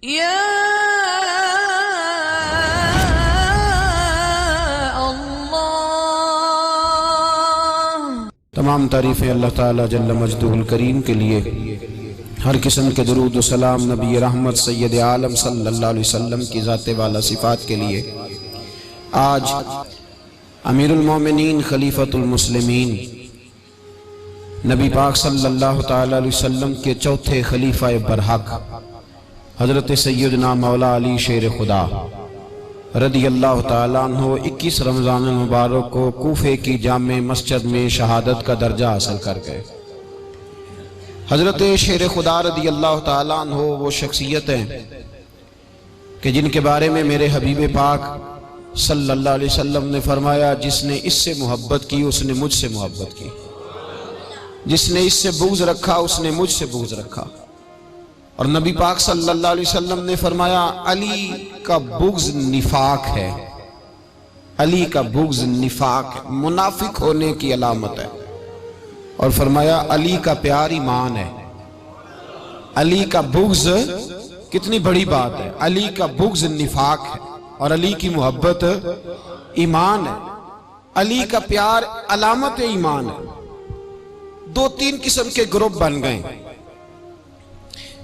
یا تمام تعریفیں اللہ تعالیٰ جل مجدہ الکریم کے لیے، ہر قسم کے درود و سلام نبی رحمت سید عالم صلی اللہ علیہ وسلم کی ذات والا صفات کے لیے۔ آج امیر المومنین خلیفۃ المسلمین نبی پاک صلی اللہ تعالیٰ علیہ وسلم کے چوتھے خلیفہ برحق حضرت سیدنا مولا علی شیر خدا رضی اللہ تعالیٰ عنہ 21 رمضان المبارک کو کوفے کی جامع مسجد میں شہادت کا درجہ حاصل کر گئے۔ حضرت شیر خدا رضی اللہ تعالیٰ عنہ وہ شخصیت ہیں کہ جن کے بارے میں میرے حبیب پاک صلی اللہ علیہ وسلم نے فرمایا، جس نے اس سے محبت کی اس نے مجھ سے محبت کی، جس نے اس سے بغض رکھا اس نے مجھ سے بغض رکھا۔ اور نبی پاک صلی اللہ علیہ وسلم نے فرمایا، علی کا بغض نفاق ہے، علی کا بغض نفاق ہے، منافق ہونے کی علامت ہے۔ اور فرمایا علی کا پیار ایمان ہے، علی کا بغض کتنی بڑی بات ہے، علی کا بغض نفاق ہے اور علی کی محبت ایمان ہے، علی کا پیار علامت ایمان ہے۔ دو تین قسم کے گروپ بن گئے۔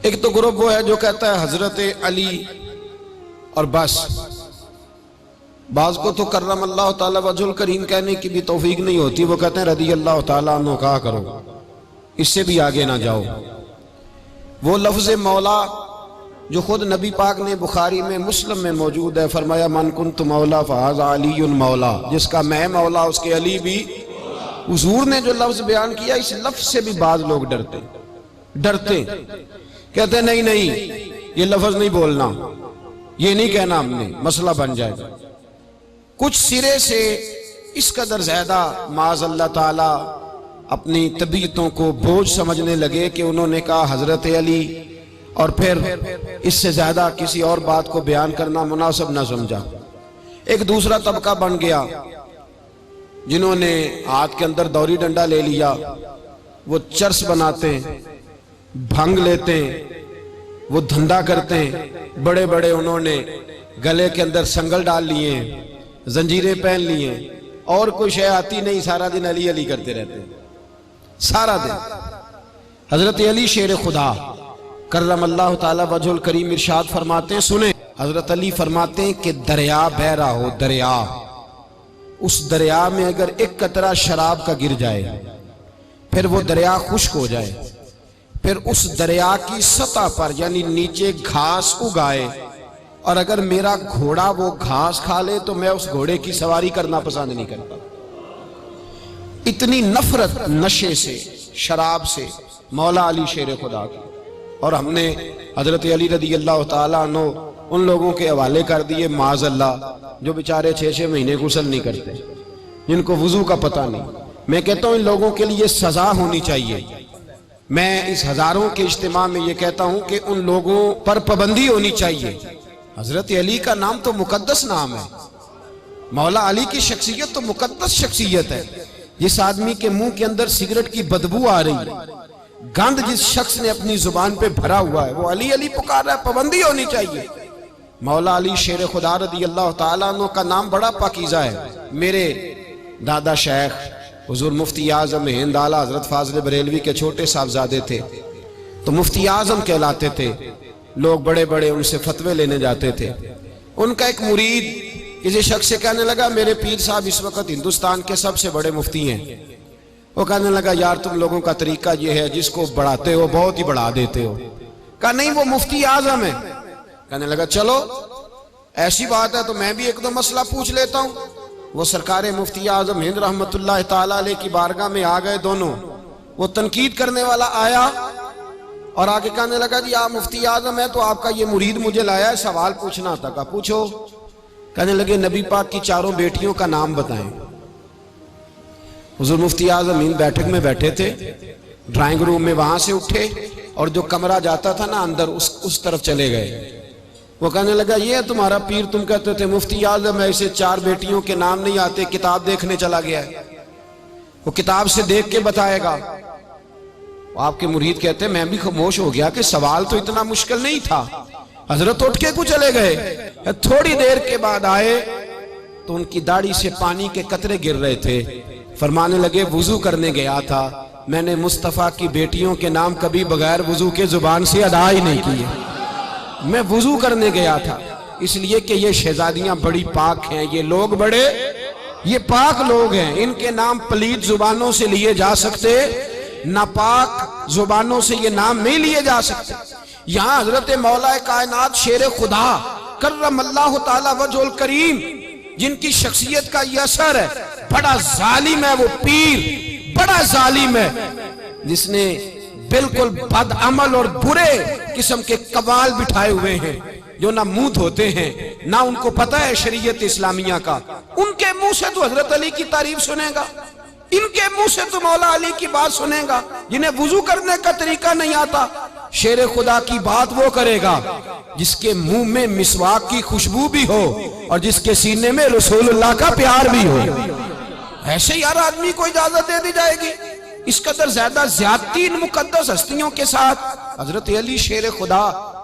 ایک تو گروپ وہ ہے جو کہتا ہے حضرت علی اور بس، بعض کو تو کرم اللہ تعالیٰ وجہ الکریم کہنے کی بھی توفیق نہیں ہوتی، وہ کہتے ہیں رضی اللہ تعالیٰ عنہ کہا کرو، اس سے بھی آگے نہ جاؤ۔ وہ لفظ مولا جو خود نبی پاک نے بخاری میں مسلم میں موجود ہے، فرمایا من کنت مولا فہذا علی مولا، جس کا میں مولا اس کے علی بھی۔ حضور نے جو لفظ بیان کیا، اس لفظ سے بھی بعض لوگ ڈرتے کہتے ہیں نہیں یہ لفظ نہیں بولنا، یہ نہیں کہنا، ہم نے مسئلہ بن جائے گا۔ کچھ سرے سے اس قدر زیادہ معاذ اللہ تعالیٰ اپنی طبیعتوں کو بوجھ سمجھنے لگے کہ انہوں نے کہا حضرت علی، اور پھر اس سے زیادہ کسی اور بات کو بیان کرنا مناسب نہ سمجھا۔ ایک دوسرا طبقہ بن گیا جنہوں نے ہاتھ کے اندر دوری ڈنڈا لے لیا، وہ چرس بناتے ہیں، بھنگ لیتے ہیں، وہ دھندا کرتے ہیں، بڑے بڑے انہوں نے گلے کے اندر سنگل ڈال لیے ہیں، زنجیریں پہن لیے ہیں، اور کوئی شے آتی نہیں، سارا دن علی علی کرتے رہتے ہیں سارا دن۔ حضرت علی شیر خدا کرم اللہ تعالیٰ وجہ الکریم ارشاد فرماتے ہیں، سنیں، حضرت علی فرماتے ہیں کہ دریا بہہ رہا ہو، دریا، اس دریا میں اگر ایک قطرہ شراب کا گر جائے، پھر وہ دریا خشک ہو جائے، پھر اس دریا کی سطح پر یعنی نیچے گھاس اگائے، اور اگر میرا گھوڑا وہ گھاس کھا لے تو میں اس گھوڑے کی سواری کرنا پسند نہیں کرتا۔ اتنی نفرت نشے سے، شراب سے مولا علی شیر خدا کی۔ اور ہم نے حضرت علی رضی اللہ تعالیٰ عنہ ان لوگوں کے حوالے کر دیے معاذ اللہ جو بیچارے 6 مہینے غسل نہیں کرتے، جن کو وضو کا پتہ نہیں۔ میں کہتا ہوں ان لوگوں کے لیے سزا ہونی چاہیے۔ میں اس ہزاروں کے اجتماع میں یہ کہتا ہوں کہ ان لوگوں پر پابندی ہونی چاہیے۔ حضرت علی کا نام تو مقدس نام ہے، مولا علی کی شخصیت تو مقدس شخصیت ہے۔ جس آدمی کے منہ کے اندر سگریٹ کی بدبو آ رہی ہے، گند جس شخص نے اپنی زبان پہ بھرا ہوا ہے، وہ علی علی پکار رہا ہے، پابندی ہونی چاہیے۔ مولا علی شیر خدا رضی اللہ تعالیٰ عنہ کا نام بڑا پاکیزہ ہے۔ میرے دادا شیخ حضور مفتی اعظم ہند اعلیٰ حضرت فاضل بریلوی کے چھوٹے صاحبزادے تھے، تو مفتی اعظم کہلاتے تھے، لوگ بڑے بڑے ان سے فتوے لینے جاتے تھے۔ ان کا ایک مرید کسی شخص سے کہنے لگا، میرے پیر صاحب اس وقت ہندوستان کے سب سے بڑے مفتی ہیں۔ وہ کہنے لگا، یار تم لوگوں کا طریقہ یہ ہے، جس کو بڑھاتے ہو بہت ہی بڑھا دیتے ہو۔ کہا نہیں، وہ مفتی اعظم ہے۔ کہنے لگا چلو ایسی بات ہے تو میں بھی ایک دو مسئلہ پوچھ لیتا ہوں۔ وہ سرکار مفتی اعظم ہند رحمت اللہ تعالیٰ علیہ کی بارگاہ میں آ گئے دونوں۔ وہ تنقید کرنے والا آیا اور آگے کہنے لگا، جی آپ مفتی اعظم ہے تو آپ کا یہ مرید مجھے لایا ہے، سوال پوچھنا تھا۔ کہا پوچھو۔ کہنے لگے نبی پاک کی 4 بیٹیوں کا نام بتائیں۔ حضور مفتی اعظم ہند بیٹھک میں بیٹھے تھے، ڈرائنگ روم میں، وہاں سے اٹھے اور جو کمرہ جاتا تھا نا اندر، اس طرف چلے گئے۔ وہ کہنے لگا، یہ ہے تمہارا پیر، تم کہتے تھے مفتی اعظم ہے، اسے 4 بیٹیوں کے نام نہیں آتے، کتاب دیکھنے چلا گیا ہے، وہ کتاب سے دیکھ کے بتائے گا۔ آپ کے مرید کہتے ہیں میں بھی خاموش ہو گیا کہ سوال تو اتنا مشکل نہیں تھا۔ حضرت اٹھ کے کو چلے گئے، تھوڑی دیر کے بعد آئے تو ان کی داڑھی سے پانی کے قطرے گر رہے تھے۔ فرمانے لگے وضو کرنے گیا تھا، میں نے مصطفیٰ کی بیٹیوں کے نام کبھی بغیر وضو کے زبان سے ادا ہی نہیں کیے، میں وضو کرنے گیا تھا، اس لیے کہ یہ شہزادیاں بڑی پاک ہیں، یہ لوگ بڑے یہ پاک لوگ ہیں، ان کے نام پلیت زبانوں سے لیے جا سکتے، ناپاک زبانوں سے یہ نام نہیں لیے جا سکتے۔ یہاں حضرت مولا کائنات شیر خدا کرم اللہ تعالی وجہ الکریم، جن کی شخصیت کا یہ اثر ہے، بڑا ظالم ہے وہ پیر، بڑا ظالم ہے جس نے بالکل بد عمل اور برے قسم کے قوال بٹھائے ہوئے ہیں، جو نہ منہ دھوتے ہیں نہ ان کو پتہ ہے شریعت اسلامیہ کا۔ ان کے منہ سے تو حضرت علی کی تعریف سنے گا، ان کے منہ سے تو مولا علی کی بات سنے گا، جنہیں وضو کرنے کا طریقہ نہیں آتا۔ شیر خدا کی بات وہ کرے گا جس کے منہ میں مسواک کی خوشبو بھی ہو اور جس کے سینے میں رسول اللہ کا پیار بھی ہو۔ ایسے ہی ہر آدمی کو اجازت دے دی جائے گی؟ اس قدر زیادہ زیادتی ان مقدس ہستیوں کے ساتھ۔ حضرت علی شیر خدا،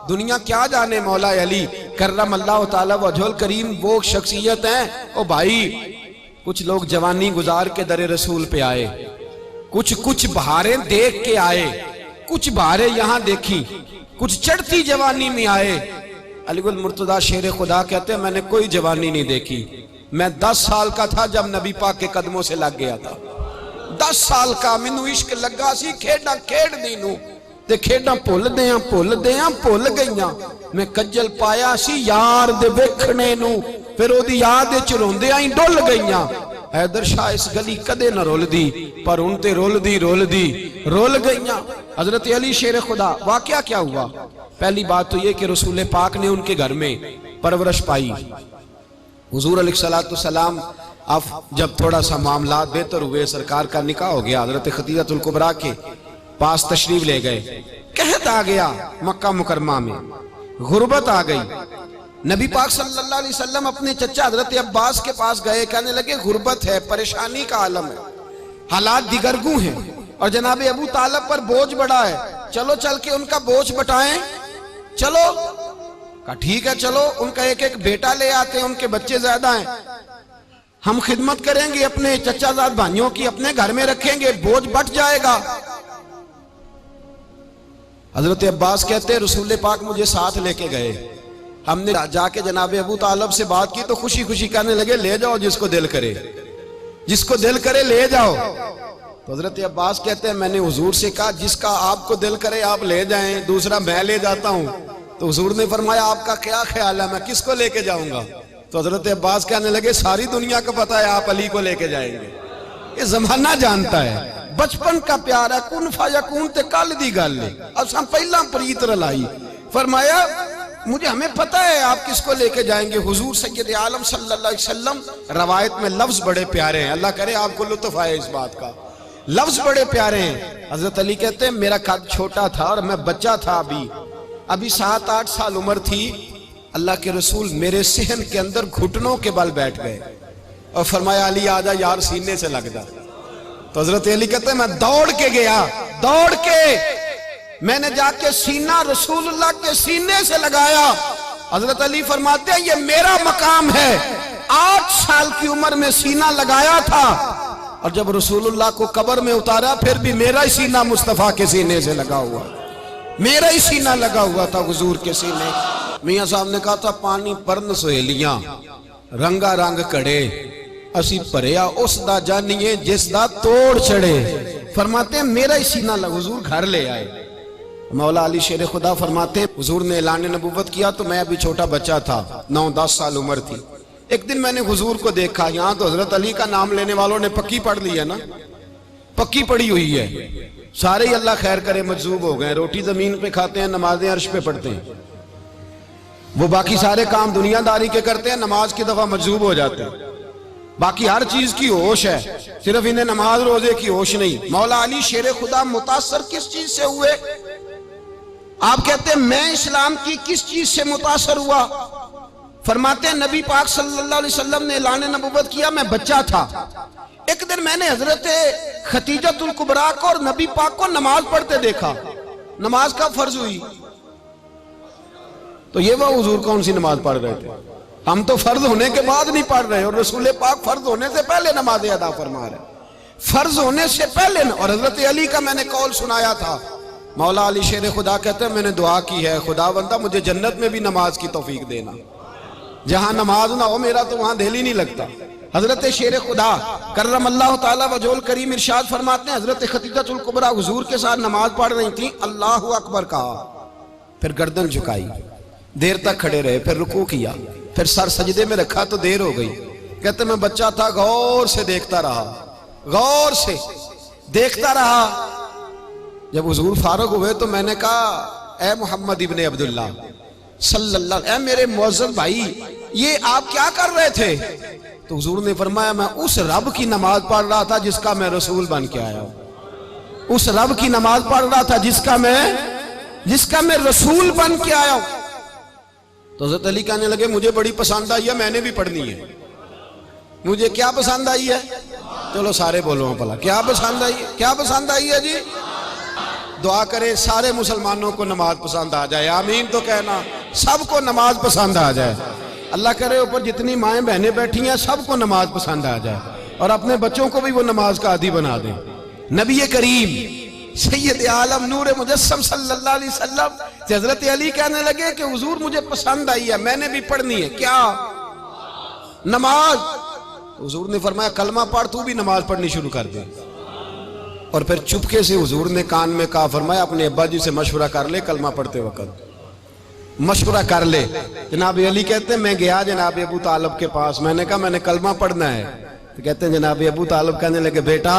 دنیا کیا جانے مولا علی کرم اللہ تعالی وجہ الکریم وہ شخصیت ہیں۔ او بھائی، کچھ لوگ جوانی گزار کے در رسول پہ آئے، کچھ بہاریں دیکھ کے آئے، کچھ بہاریں یہاں دیکھی، کچھ چڑھتی جوانی میں آئے۔ علی گل مرتضیٰ شیر خدا کہتے ہیں میں نے کوئی جوانی نہیں دیکھی، میں 10 سال کا تھا جب نبی پاک کے قدموں سے لگ گیا تھا، 10 سال کا مینوں عشق لگا سی، کھیڈاں کھیڈ دی نوں تے کھیڈاں بھول گئیاں، میں کجل پایا سی یار دے ویکھنے نوں، پھر او دی یاد وچ روندیاں ہی ڈل گئیاں۔ حیدر شاہ اس گلی کدے نہ رول دی، پر ان تے رول گئیاں۔ حضرت علی شیر خدا، واقعہ کیا ہوا؟ پہلی بات تو یہ کہ رسول پاک نے ان کے گھر میں پرورش پائی۔ حضور علیہ السلام اب جب تھوڑا سا معاملات بہتر ہوئے، سرکار کا نکاح ہو گیا، حضرت خدیجہ الکبریٰ کے پاس تشریف لے گئے۔ قحط آ گیا مکہ مکرمہ میں، غربت آ گئی۔ نبی پاک صلی اللہ علیہ وسلم اپنے چچا حضرت عباس کے پاس گئے، کہنے لگے غربت ہے، پریشانی کا عالم ہے، حالات دیگرگوں ہیں، اور جناب ابو طالب پر بوجھ بڑا ہے، چلو چل کے ان کا بوجھ بٹائیں۔ چلو کہا ٹھیک ہے، چلو ان کا ایک بیٹا لے آتے ہیں، ان کے بچے زیادہ ہیں، ہم خدمت کریں گے اپنے چچا زاد بھائیوں کی، اپنے گھر میں رکھیں گے، بوجھ بٹ جائے گا۔ حضرت عباس کہتے ہیں رسول پاک مجھے ساتھ لے کے گئے، ہم نے جا کے جناب ابو طالب سے بات کی تو خوشی خوشی کہنے لگے لے جاؤ جس کو دل کرے، جس کو دل کرے لے جاؤ۔ تو حضرت عباس کہتے ہیں میں نے حضور سے کہا جس کا آپ کو دل کرے آپ لے جائیں، دوسرا میں لے جاتا ہوں۔ تو حضور نے فرمایا آپ کا کیا خیال ہے، میں کس کو لے کے جاؤں گا؟ تو حضرت عباس کہنے لگے ساری دنیا کو پتا ہے آپ علی کو لے کے جائیں گے، یہ زمانہ جانتا ہے، بچپن کا پیار ہے، کن فیکون تے کل دی گل ہے، اب ہم پہلا پریت رلائی۔ فرمایا ہمیں پتہ ہے آپ کس کو لے کے جائیں گے۔ حضور سید عالم صلی اللہ علیہ وسلم، روایت میں لفظ بڑے پیارے ہیں، اللہ کرے آپ کو لطف آئے اس بات کا، لفظ بڑے پیارے ہیں۔ حضرت علی کہتے ہیں میرا قد چھوٹا تھا اور میں بچہ تھا، ابھی 7-8 سال عمر تھی، اللہ کے رسول میرے صحن کے اندر گھٹنوں کے بل بیٹھ گئے اور فرمایا علی آجا یار سینے سے لگ جا۔ تو حضرت علی کہتے ہیں میں دوڑ کے گیا، دوڑ کے میں نے جا کے سینہ رسول اللہ کے سینے سے لگایا۔ حضرت علی فرماتے ہیں یہ میرا مقام ہے، 8 سال کی عمر میں سینہ لگایا تھا، اور جب رسول اللہ کو قبر میں اتارا پھر بھی میرا ہی سینہ مصطفیٰ کے سینے سے لگا ہوا، میرا ہی سینہ لگا ہوا تھا حضور کے سینے۔ میاں صاحب نے کہا تھا پانی پرن سہیلیاں رنگا رنگ کڑے، اسی پریا اس دا جانیے جس دا توڑ چڑے۔ فرماتے ہیں میرا ہی سینہ لگا، حضور گھر لے آئے۔ مولا علی شیر خدا فرماتے ہیں حضور نے اعلان نبوت کیا تو میں ابھی چھوٹا بچہ تھا، 9-10 سال عمر تھی۔ ایک دن میں نے حضور کو دیکھا، یہاں تو حضرت علی کا نام لینے والوں نے پکی پڑھ لی ہے نا، پکی پڑھی ہوئی ہے، سارے ہی اللہ خیر کرے مجذوب ہو گئے، روٹی زمین پہ کھاتے ہیں، نمازیں عرش پہ پڑھتے ہیں، وہ باقی سارے کام دنیا داری کے کرتے ہیں، نماز کی دفعہ مجذوب ہو جاتے ہیں، باقی ہر چیز کی ہوش ہے، صرف انہیں نماز روزے کی ہوش نہیں۔ مولا علی شیر خدا متاثر کس چیز سے ہوئے؟ آپ کہتے ہیں میں اسلام کی کس چیز سے متاثر ہوا؟ فرماتے ہیں نبی پاک صلی اللہ علیہ وسلم نے اعلان نبوت کیا، میں بچہ تھا، ایک دن میں نے حضرت خدیجہ الکبریٰ کو اور نبی پاک کو نماز پڑھتے دیکھا، نماز کا فرض ہوئی، تو یہ وہ حضور کون سی نماز پڑھ رہے تھے؟ ہم تو فرض ہونے کے بعد نہیں پڑھ رہے، اور رسول پاک فرض ہونے سے پہلے نماز ادا فرما رہے، فرض ہونے سے پہلے۔ اور حضرت علی کا میں نے قول سنایا تھا، مولا علی شیر خدا کہتے ہیں میں نے دعا کی ہے خدا بندہ مجھے جنت میں بھی نماز کی توفیق دینا، جہاں نماز نہ ہو میرا تو وہاں دل ہی نہیں لگتا۔ حضرت شیر خدا کرم اللہ تعالیٰ وجہ الکریم ارشاد فرماتے ہیں حضرت خدیجہ الکبریٰ حضور کے ساتھ نماز پڑھ رہی تھیں، اللہ اکبر کہا، پھر گردن جھکائی، دیر تک کھڑے رہے، پھر رکوع کیا، پھر سر سجدے میں رکھا تو دیر ہو گئی۔ کہتے میں بچہ تھا، غور سے دیکھتا رہا، غور سے دیکھتا رہا۔ جب حضور فارغ ہوئے تو میں نے کہا اے محمد ابن عبداللہ صلی اللہ علیہ وسلم، اے میرے معزز بھائی یہ آپ کیا کر رہے تھے؟ تو حضور نے فرمایا میں اس رب کی نماز پڑھ رہا تھا جس کا میں رسول بن کے آیا ہوں، اس رب کی نماز پڑھ رہا تھا جس کا میں رسول بن کے آیا ہوں۔ تو حضرت علی کہنے لگے مجھے بڑی پسند آئی ہے، میں نے بھی پڑھنی ہے۔ مجھے کیا پسند آئی ہے؟ چلو سارے بولو پلا کیا پسند آئی ہے؟ کیا پسند آئی ہے جی؟ دعا کرے سارے مسلمانوں کو نماز پسند آ جائے، آمین تو کہنا، سب کو نماز پسند آ جائے۔ اللہ کرے اوپر جتنی مائیں بہنیں بیٹھی ہیں سب کو نماز پسند آ جائے، اور اپنے بچوں کو بھی وہ نماز کا عادی بنا دیں۔ نبی کریم سید عالم نور مجسم صلی اللہ علیہ وسلم حضرت علی کہنے لگے کہ حضور مجھے پسند آئی ہے، میں نے بھی پڑھنی ہے، کیا؟ نماز۔ حضور نے فرمایا کلمہ پڑھ، تو بھی نماز پڑھنی شروع کر دے۔ اور پھر چپکے سے حضور نے کان میں کہا، فرمایا اپنے ابا جی سے مشورہ کر لے کلمہ پڑھتے وقت، مشورہ کر لے۔ جناب علی کہتے ہیں میں گیا جناب ابو طالب کے پاس، میں نے کہا میں نے کلمہ پڑھنا ہے، تو کہتے ہیں جناب ابو طالب کہنے لگے بیٹا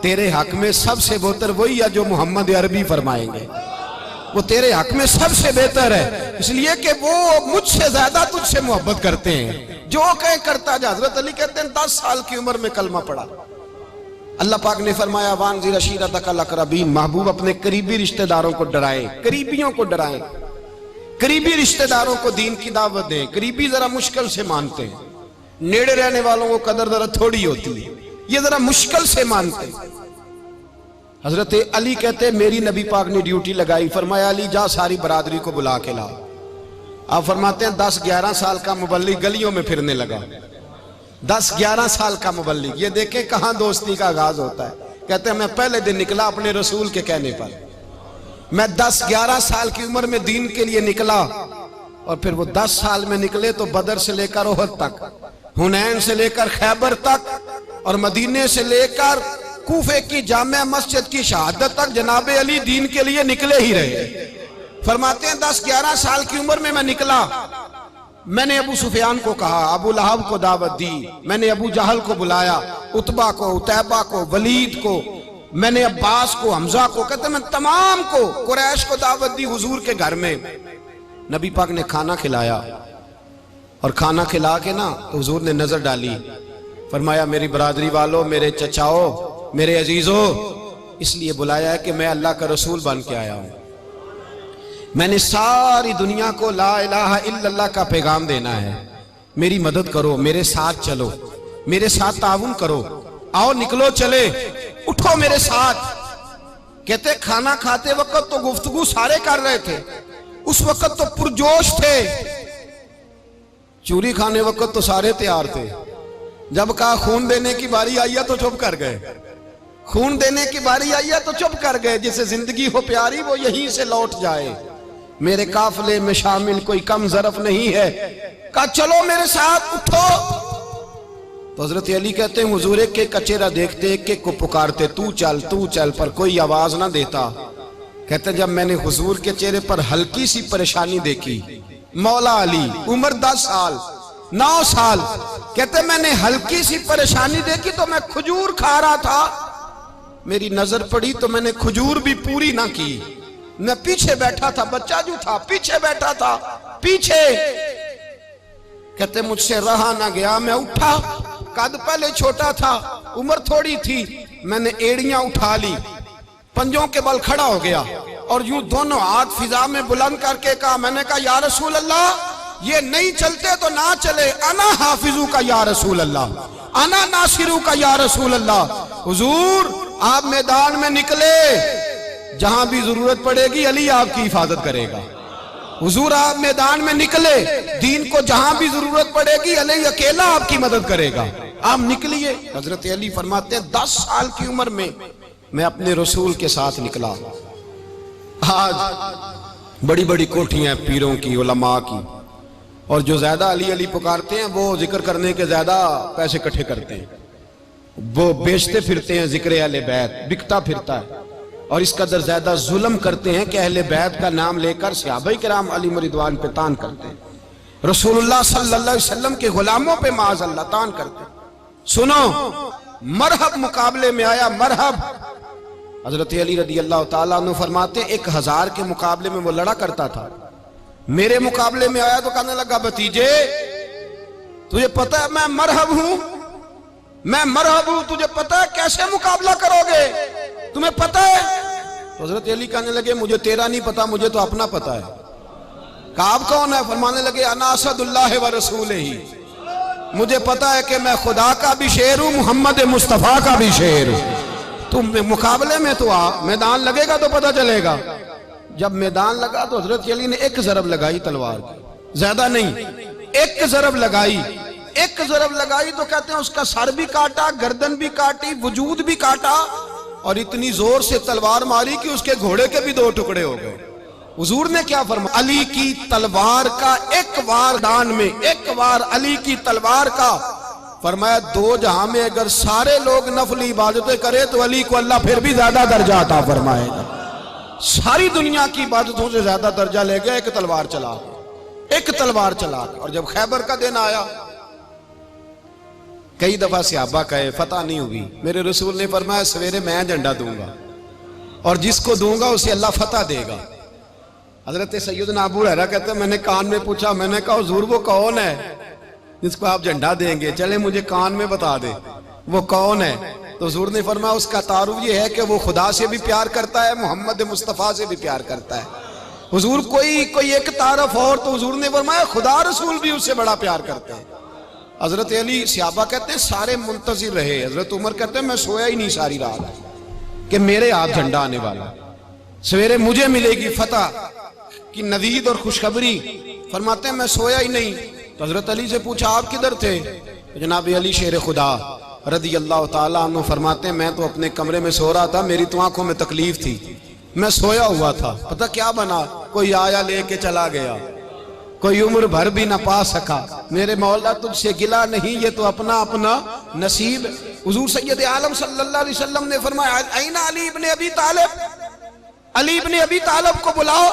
تیرے حق میں سب سے بہتر وہی ہے جو محمد عربی فرمائیں گے، وہ تیرے حق میں سب سے بہتر ہے، اس لیے کہ وہ مجھ سے زیادہ تجھ سے محبت کرتے ہیں، جو کہیں کرتا جا۔ حضرت علی کہتے ہیں 10 سال کی عمر میں کلمہ پڑھا۔ اللہ پاک نے فرمایا وانذر عشیرتک الاقربین، محبوب اپنے قریبی رشتہ داروں کو ڈرائیں، قریبیوں کو ڈرائیں، قریبی رشتہ داروں کو دین کی دعوت دیں۔ قریبی ذرا مشکل سے مانتے ہیں، نیڑے رہنے والوں کو قدر ذرا تھوڑی ہوتی ہے، یہ ذرا مشکل سے مانتے ہیں۔ حضرت علی کہتے ہیں میری نبی پاک نے ڈیوٹی لگائی، فرمایا علی جا ساری برادری کو بلا کے لا۔ آپ فرماتے ہیں 10-11 سال کا مبلغ گلیوں میں پھرنے لگا، 10-11 سال کا مبلغ، یہ دیکھیں کہاں دوستی کا آغاز ہوتا ہے۔ کہتے ہیں میں پہلے دن نکلا اپنے رسول کے کہنے پر، میں 10-11 سال کی عمر میں دین کے لیے نکلا، اور پھر وہ 10 سال میں نکلے تو بدر سے لے کر احد تک، حنین سے لے کر خیبر تک، اور مدینے سے لے کر کوفے کی جامع مسجد کی شہادت تک جناب علی دین کے لیے نکلے ہی رہے۔ فرماتے ہیں 10-11 سال کی عمر میں نکلا، میں نے ابو سفیان کو کہا، ابو لہب کو دعوت دی، میں نے ابو جہل کو بلایا، عتبہ کو، عتیبہ کو، ولید کو، میں نے عباس کو، حمزہ کو، کہتے میں تمام کو، قریش کو دعوت دی حضور کے گھر میں۔ نبی پاک نے کھانا کھلایا، اور کھانا کھلا کے نا تو حضور نے نظر ڈالی، فرمایا میری برادری والوں، میرے چچاؤ، میرے عزیزوں، اس لیے بلایا ہے کہ میں اللہ کا رسول بن کے آیا ہوں، میں نے ساری دنیا کو لا الہ الا اللہ کا پیغام دینا ہے، میری مدد کرو، میرے ساتھ چلو، میرے ساتھ تعاون کرو، آؤ نکلو چلے، اٹھو میرے ساتھ۔ کہتے کھانا کھاتے وقت تو گفتگو سارے کر رہے تھے، اس وقت تو پرجوش تھے، چوری کھانے وقت تو سارے تیار تھے، جب کہا خون دینے کی باری آئی ہے تو چپ کر گئے، خون دینے کی باری آئی ہے تو چپ کر گئے، جسے زندگی ہو پیاری وہ یہیں سے لوٹ جائے، میرے قافلے میں شامل کوئی کم ظرف نہیں ہے، کہا چلو میرے ساتھ اٹھو۔ تو حضرت علی کہتے ہیں حضور ایک ایک کا چہرہ دیکھتے، ایک ایک کو پکارتے، تو چل پر کوئی آواز نہ دیتا۔ کہتے ہیں جب میں نے حضور کے چہرے پر ہلکی سی پریشانی دیکھی، مولا علی عمر 10 سال 9 سال، کہتے میں نے ہلکی سی پریشانی دیکھی تو میں کھجور کھا رہا تھا، میری نظر پڑی تو میں نے کھجور بھی پوری نہ کی، میں پیچھے بیٹھا تھا، بچہ جو تھا پیچھے بیٹھا تھا، پیچھے۔ کہتے مجھ سے رہا نہ گیا، میں اٹھا، قد پہلے چھوٹا تھا، عمر تھوڑی تھی، میں نے ایڑیاں اٹھا لی، پنجوں کے بل کھڑا ہو گیا، اور یوں دونوں ہاتھ فضا میں بلند کر کے کہا، میں نے کہا یا رسول اللہ یہ نہیں چلتے تو نہ چلے، انا حافظو کا یا رسول اللہ، انا ناصرو کا یا رسول اللہ۔ حضور آپ میدان میں نکلے، جہاں بھی ضرورت پڑے گی علی آپ کی حفاظت کرے گا، حضور آپ میدان میں نکلے، دین کو جہاں بھی ضرورت پڑے گی علی اکیلا آپ کی مدد کرے گا، آپ نکلیے۔ حضرت علی فرماتے ہیں 10 سال کی عمر میں اپنے رسول کے ساتھ نکلا۔ آج بڑی بڑی کوٹھیاں پیروں کی، علماء کی، اور جو زیادہ علی علی پکارتے ہیں وہ ذکر کرنے کے زیادہ پیسے اکٹھے کرتے ہیں، وہ بیچتے پھرتے ہیں ذکر اہل بیت، بکتا پھرتا ہے، اور اس قدر زیادہ ظلم کرتے ہیں کہ اہل بیت کا نام لے کر صحابہ کرام علی رضوان پہ تان کرتے ہیں، رسول اللہ صلی اللہ علیہ وسلم کے غلاموں پہ معاذ اللہ تان کرتے ہیں۔ سنو، مرحب مقابلے میں آیا، مرحب۔ حضرت علی رضی اللہ تعالیٰ عنہ فرماتے ہیں 1000 کے مقابلے میں وہ لڑا کرتا تھا، میرے مقابلے میں آیا تو کہنے لگا بھتیجے تجھے پتا ہے میں مرحب ہوں، میں مرحب ہوں، تجھے پتا ہے کیسے مقابلہ کرو گے، تمہیں پتا ہے؟ تو حضرت علی کہنے لگے مجھے تیرا نہیں پتا، مجھے تو اپنا پتا ہے۔ کہا آپ کون ہے؟ فرمانے لگے انا اسد اللہ و رسولہ، مجھے پتا ہے کہ میں خدا کا بھی شیر ہوں، محمد مصطفیٰ کا بھی شیر ہوں۔ تم مقابلے میں تو آ، میدان لگے گا تو پتہ چلے گا۔ جب میدان لگا تو حضرت علی نے ایک ضرب لگائی تلوار کی، زیادہ نہیں، ایک ضرب لگائی، ایک ضرب لگائی تو کہتے ہیں اس کا سر بھی کاٹا، گردن بھی کاٹی، وجود بھی کاٹا، اور اتنی زور سے تلوار ماری کہ اس کے گھوڑے کے بھی 2 ٹکڑے ہو گئے۔ حضور نے کیا فرمایا؟ علی کی تلوار کا ایک وار دان میں، ایک وار علی کی تلوار کا، فرمایا 2 جہاں میں اگر سارے لوگ نفلی عبادتیں کرے تو علی کو اللہ پھر بھی زیادہ درجہ عطا فرمائے گا۔ ساری دنیا کی عبادتوں سے زیادہ درجہ لے گیا ایک تلوار چلا کے، ایک تلوار چلا کے۔ اور جب خیبر کا دن آیا، کئی دفعہ صحابہ کہے فتح نہیں ہوگی، میرے رسول نے فرمایا سویرے میں جھنڈا دوں گا، اور جس کو دوں گا اسے اللہ فتح دے گا۔ حضرت سیدنا ابو ہریرہ کہتے ہیں میں نے کان میں پوچھا، میں نے کہا حضور وہ کون ہے جس کو آپ جھنڈا دیں گے؟ چلے مجھے کان میں بتا دے وہ کون ہے۔ تو حضور نے فرمایا اس کا تعارف یہ ہے کہ وہ خدا سے بھی پیار کرتا ہے، محمد مصطفیٰ سے بھی پیار کرتا ہے۔ حضور کوئی ایک تعارف اور، تو حضور نے فرمایا خدا رسول بھی اس سے بڑا پیار کرتے ہیں۔ حضرت علی، صحابہ کہتے ہیں سارے منتظر رہے، حضرت عمر کہتے ہیں میں سویا ہی نہیں ساری رات کہ میرے ہاتھ جھنڈا آنے والا، سویرے مجھے ملے گی فتح کی نوید اور خوشخبری۔ فرماتے ہیں میں سویا ہی نہیں۔ تو حضرت علی سے پوچھا آپ کدھر تھے؟ جناب علی شیر خدا رضی اللہ تعالیٰ عنہ فرماتے ہیں میں تو اپنے کمرے میں سو رہا تھا، میری تو آنکھوں میں تکلیف تھی، میں سویا ہوا تھا، پتہ کیا بنا؟ کوئی آیا لے کے چلا گیا، کوئی عمر بھر بھی نہ پا سکا۔ میرے مولا تجھ سے گلا نہیں، یہ تو اپنا اپنا نصیب۔ حضور سید عالم صلی اللہ علیہ وسلم نے فرمایا این علی ابن ابی طالب، علی ابن ابی طالب کو بلاؤ۔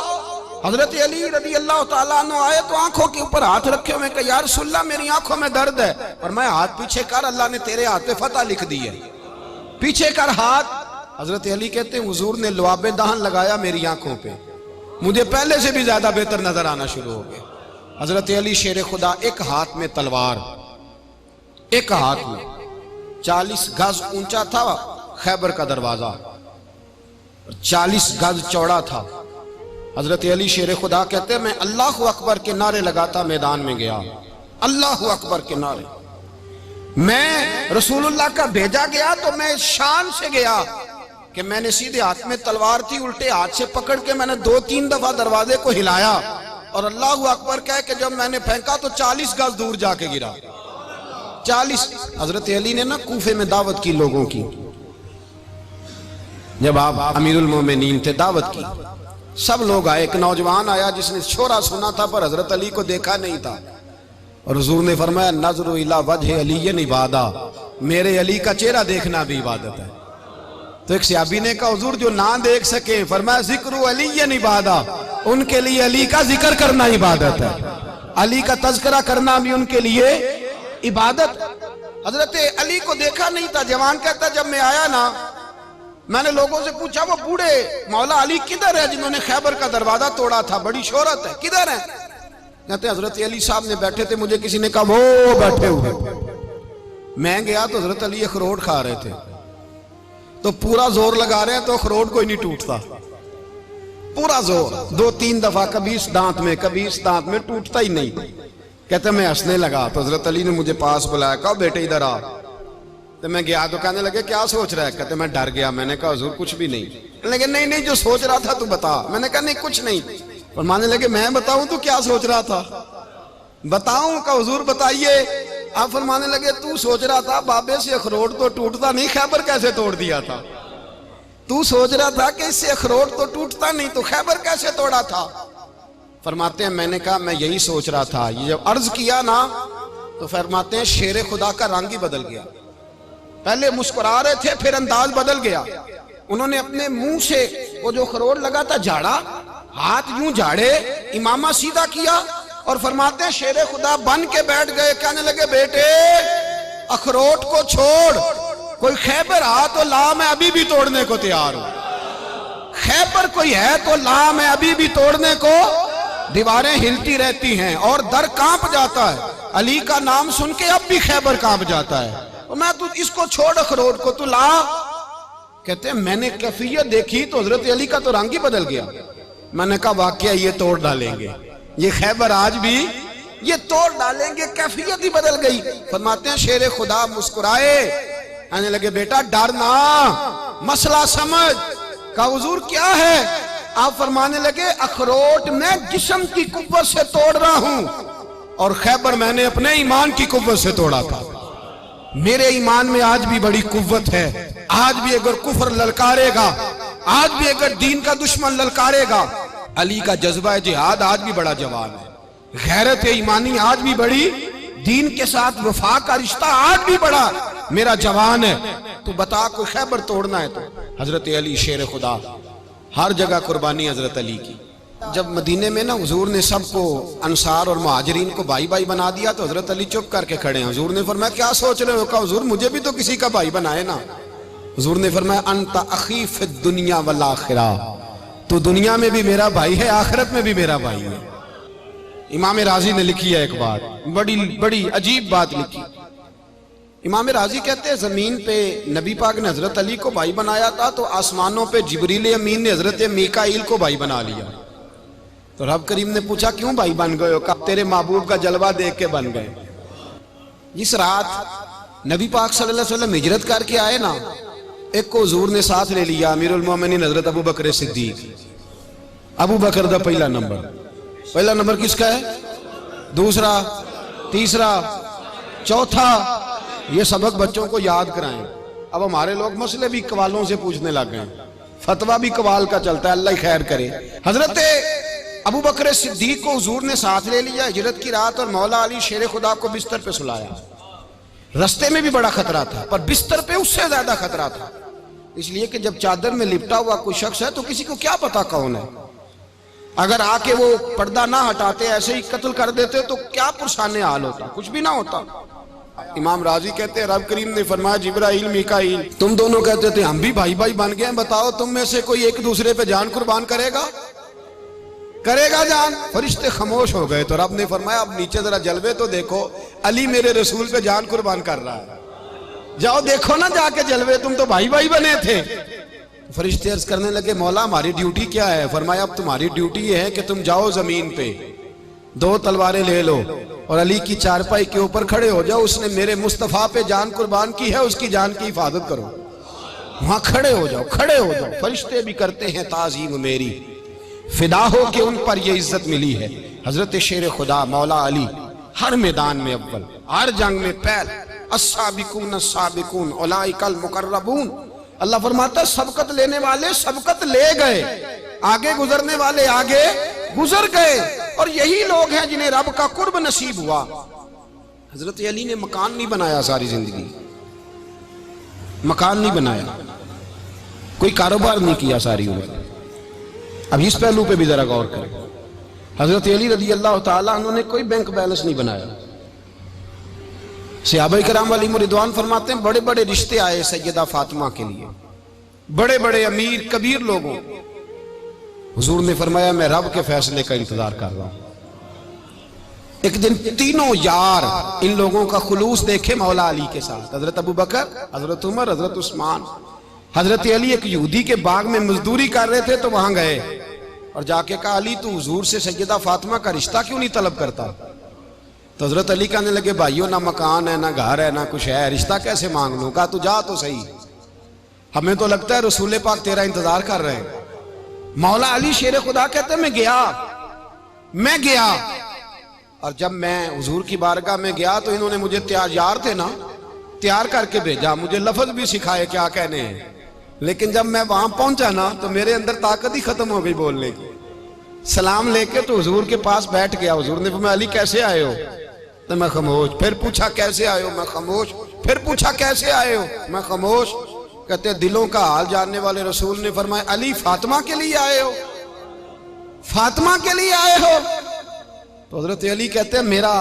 حضرت علی رضی اللہ تعالیٰ عنہ آئے تو آنکھوں کے اوپر ہاتھ رکھے ہوئے کہ یا رسول اللہ میری آنکھوں میں درد ہے، فرمایا ہاتھ پیچھے کر، اللہ نے تیرے ہاتھ پہ فتح لکھ دی ہے، پیچھے کر ہاتھ۔ حضرت علی کہتے ہیں حضور نے لعاب دہن لگایا میری آنکھوں پہ، مجھے پہلے سے بھی زیادہ بہتر نظر آنا شروع ہو گئے۔ حضرت علی شیر خدا، ایک ہاتھ میں تلوار، ایک ہاتھ میں 40 گز اونچا تھا خیبر کا دروازہ، 40 گز چوڑا تھا۔ حضرت علی شیر خدا کہتے ہیں میں اللہ اکبر کے نعرے لگاتا میدان میں گیا، اللہ اکبر کے نعرے۔ میں رسول اللہ کا بھیجا گیا تو میں شان سے گیا کہ میں نے سیدھے ہاتھ میں تلوار تھی، الٹے ہاتھ سے پکڑ کے میں نے 2-3 دفعہ دروازے کو ہلایا اور اللہ اکبر کہہ کہ جب میں نے پھینکا تو 40 گز دور جا کے گرا، 40۔ حضرت علی نے نا کوفے میں دعوت کی لوگوں کی، جب آپ امیر المومنین تھے دعوت کی، سب لوگ آئے، ایک نوجوان آیا جس نے شورا سنا تھا پر حضرت علی کو دیکھا نہیں تھا، اور حضور نے فرمایا نظر الی وجہ علی عبادہ، میرے علی کا چہرہ دیکھنا بھی عبادت ہے۔ تو ایک صحابی نے کہا حضور جو نہ دیکھ سکے، فرمایا ذکر علی عبادہ، ان کے لیے علی کا ذکر کرنا عبادت ہے، علی کا تذکرہ کرنا بھی ان کے لیے عبادت۔ حضرت علی کو دیکھا نہیں تھا، جوان کہتا جب میں آیا نا میں نے لوگوں سے پوچھا وہ بوڑھے مولا علی کدھر ہے جنہوں نے خیبر کا دروازہ توڑا تھا، بڑی شہرت ہے، کدھر ہیں؟ کہتے ہیں حضرت علی صاحب نے بیٹھے تھے، مجھے کسی نے کہا وہ بیٹھے ہوئے۔ میں گیا تو حضرت علی اخروٹ کھا رہے تھے، تو پورا زور لگا رہے ہیں تو اخروٹ کوئی نہیں ٹوٹتا، پورا زور 2-3 دفعہ، کبھی اس دانت میں کبھی اس دانت میں، ٹوٹتا ہی نہیں۔ کہتے ہیں میں ہنسنے لگا تو حضرت علی نے مجھے پاس بلایا، کہا بیٹے ادھر آ۔ تو میں گیا تو کہنے لگے کیا سوچ رہا ہے؟ کہتے میں ڈر گیا، میں نے کہا حضور کچھ بھی نہیں۔ لیکن نہیں جو سوچ رہا تھا تو بتا۔ میں نے کہا نہیں کچھ نہیں۔ فرمانے لگے میں بتاؤں تو کیا سوچ رہا تھا؟ بتاؤں کہ حضور بتائیے؟ آپ فرمانے لگے تو سوچ رہا تھا بابے سے اخروٹ تو ٹوٹتا نہیں، خیبر کیسے توڑ دیا تھا؟ تو سوچ رہا تھا کہ اس سے اخروٹ تو ٹوٹتا نہیں تو خیبر کیسے توڑا تھا؟ فرماتے ہیں میں نے کہا میں یہی سوچ رہا تھا۔ یہ جب عرض کیا نا تو فرماتے ہیں شیر خدا کا رنگ ہی بدل گیا، پہلے مسکرا رہے تھے پھر انداز بدل گیا۔ انہوں نے اپنے منہ سے وہ جو خروٹ لگا تھا جھاڑا، ہاتھ یوں جھاڑے، امامہ سیدھا کیا اور فرماتے ہیں شیر خدا بن کے بیٹھ گئے، کہنے لگے بیٹے اخروٹ کو چھوڑ، کوئی خیبر آ تو لا، میں ابھی بھی توڑنے کو تیار ہوں۔ خیبر کوئی ہے تو لا، میں ابھی بھی توڑنے کو، دیواریں ہلتی رہتی ہیں اور در کانپ جاتا ہے، علی کا نام سن کے اب بھی خیبر کانپ جاتا ہے، میں تو اس کو چھوڑ اخروٹ کو تو لا۔ کہتے ہیں میں نے کیفیت دیکھی تو حضرت علی کا تو رنگ ہی بدل گیا۔ میں نے کہا واقعہ یہ توڑ ڈالیں گے، یہ خیبر آج بھی یہ توڑ ڈالیں گے، کیفیت ہی بدل گئی۔ فرماتے ہیں شیر خدا مسکرائے، کہنے لگے بیٹا ڈرنا، مسئلہ سمجھ۔ کہا حضور کیا ہے؟ آپ فرمانے لگے اخروٹ میں جسم کی قوت سے توڑ رہا ہوں اور خیبر میں نے اپنے ایمان کی قوت سے توڑا تھا۔ میرے ایمان میں آج بھی بڑی قوت ہے، آج بھی اگر کفر للکارے گا، آج بھی اگر دین کا دشمن للکارے گا، علی کا جذبہ جہاد آج بھی بڑا جوان ہے، غیرت ایمانی آج بھی بڑی، دین کے ساتھ وفا کا رشتہ آج بھی بڑا میرا جوان ہے۔ تو بتا کوئی خیبر توڑنا ہے تو حضرت علی شیر خدا، ہر جگہ قربانی حضرت علی کی۔ جب مدینے میں نا حضور نے سب کو انصار اور مہاجرین کو بھائی بھائی بنا دیا تو حضرت علی چپ کر کے کھڑے ہیں۔ حضور نے فرمایا کیا سوچ رہے ہو؟ کہا حضور مجھے بھی تو کسی کا بھائی بنائے نا۔ حضور نے فرمایا انت اخی فی الدنیا والآخرہ، تو دنیا میں بھی میرا بھائی ہے، آخرت میں بھی میرا بھائی ہے۔ امام راضی نے لکھی ہے ایک بات، بڑی عجیب بات لکھی۔ امام راضی کہتے ہیں زمین پہ نبی پاک نے حضرت علی کو بھائی بنایا تھا تو آسمانوں پہ جبریل امین نے حضرت میکائیل کو بھائی بنا لیا۔ تو رب کریم نے پوچھا کیوں بھائی بن گئے ہو؟ کہا تیرے محبوب کا جلوہ دیکھ کے بن گئے۔ جس رات نبی پاک صلی اللہ علیہ وسلم ہجرت کر کے آئے نا، ایک کو حضور نے ساتھ لے لیا، امیر المومنین حضرت ابو بکر صدیق۔ ابو بکر دا پہلا نمبر کس کا ہے؟ دوسرا، تیسرا، چوتھا، یہ سبق بچوں کو یاد کرائیں۔ اب ہمارے لوگ مسئلے بھی قوالوں سے پوچھنے لگ گئے، فتویٰ بھی قوال کا چلتا ہے، اللہ ہی خیر کرے۔ حضرت ابو بکر صدیق کو حضور نے ساتھ لے لیا ہجرت کی رات، اور مولا علی شیر خدا کو بستر پہ سلایا۔ رستے میں بھی بڑا خطرہ تھا پر بستر پہ اس سے زیادہ خطرہ تھا، اس لیے کہ جب چادر میں لپٹا ہوا کوئی شخص ہے تو کسی کو کیا پتا کون ہے، اگر آ کے وہ پردہ نہ ہٹاتے ایسے ہی قتل کر دیتے تو کیا پرسان حال ہوتا، کچھ بھی نہ ہوتا۔ امام راضی کہتے ہیں رب کریم نے فرمایا جبرائیل میکائیل تم دونوں کہتے تھے ہم بھی بھائی بھائی بن گئے ہیں، بتاؤ تم میں سے کوئی ایک دوسرے پہ جان قربان کرے گا جان؟ فرشتے خاموش ہو گئے تو رب نے فرمایا اب نیچے ذرا جلوے تو دیکھو، علی میرے رسول پہ جان قربان کر رہا ہے، جاؤ دیکھو نا جا کے جلوے، تم تو بھائی بھائی بنے تھے۔ فرشتے عرض کرنے لگے مولا ہماری ڈیوٹی کیا ہے؟ فرمایا اب تمہاری ڈیوٹی یہ ہے کہ تم جاؤ زمین پہ 2 تلواریں لے لو اور علی کی چارپائی کے اوپر کھڑے ہو جاؤ، اس نے میرے مصطفیٰ پہ جان قربان کی ہے، اس کی جان کی حفاظت کرو۔ وہاں کھڑے ہو جاؤ۔ فرشتے بھی کرتے ہیں تعظیم میری، فدا ہو کہ ان پر یہ عزت ملی ہے۔ حضرت شیر خدا مولا علی ہر میدان میں اول، ہر جنگ میں پہل، السابقون السابقون اولئک المقربون۔ اللہ فرماتا ہے سبقت لینے والے سبقت لے گئے، آگے گزرنے والے آگے گزر گئے، اور یہی لوگ ہیں جنہیں رب کا قرب نصیب ہوا۔ حضرت علی نے مکان نہیں بنایا، ساری زندگی مکان نہیں بنایا، کوئی کاروبار نہیں کیا ساری عمر۔ اب اس پہلو پہ بھی ذرا غور کریں، حضرت علی رضی اللہ تعالیٰ عنہ نے کوئی بینک بیلنس نہیں بنایا۔ صحابہ کرام علیہم رضوان فرماتے ہیں بڑے بڑے رشتے آئے سیدہ فاطمہ کے لیے، بڑے بڑے امیر کبیر لوگوں، حضور نے فرمایا میں رب کے فیصلے کا انتظار کر رہا ہوں۔ ایک دن تینوں یار ان لوگوں کا خلوص دیکھے مولا علی کے ساتھ، حضرت ابو بکر، حضرت عمر، حضرت عثمان، حضرت علی ایک یہودی کے باغ میں مزدوری کر رہے تھے تو وہاں گئے اور جا کے کہا علی تو حضور سے سیدہ فاطمہ کا رشتہ کیوں نہیں طلب کرتا؟ تو حضرت علی کہنے لگے بھائیو نہ مکان ہے نہ گھر ہے نہ کچھ ہے، رشتہ کیسے مانگ لوں؟ کہا تو جا تو صحیح، ہمیں تو لگتا ہے رسول پاک تیرا انتظار کر رہے ہیں۔ مولا علی شیر خدا کہتے ہیں میں گیا، میں گیا اور جب میں حضور کی بارگاہ میں گیا تو انہوں نے مجھے تیار تھے نا، تیار کر کے بھیجا، مجھے لفظ بھی سکھائے کیا کہنے ہیں، لیکن جب میں وہاں پہنچا نا تو میرے اندر طاقت ہی ختم ہو گئی بولنے کی۔ سلام لے کے تو حضور کے پاس بیٹھ گیا، حضور نے فرمایا علی کیسے آئے ہو؟ تو میں خاموش۔ پھر پوچھا کیسے آئے ہو؟ میں خاموش۔ پھر پوچھا کیسے آئے ہو؟ میں خاموش۔ کہتے دلوں کا حال جاننے والے رسول نے فرمایا علی فاطمہ کے لیے آئے ہو؟ فاطمہ کے لیے آئے ہو؟ تو حضرت علی کہتے ہیں میرا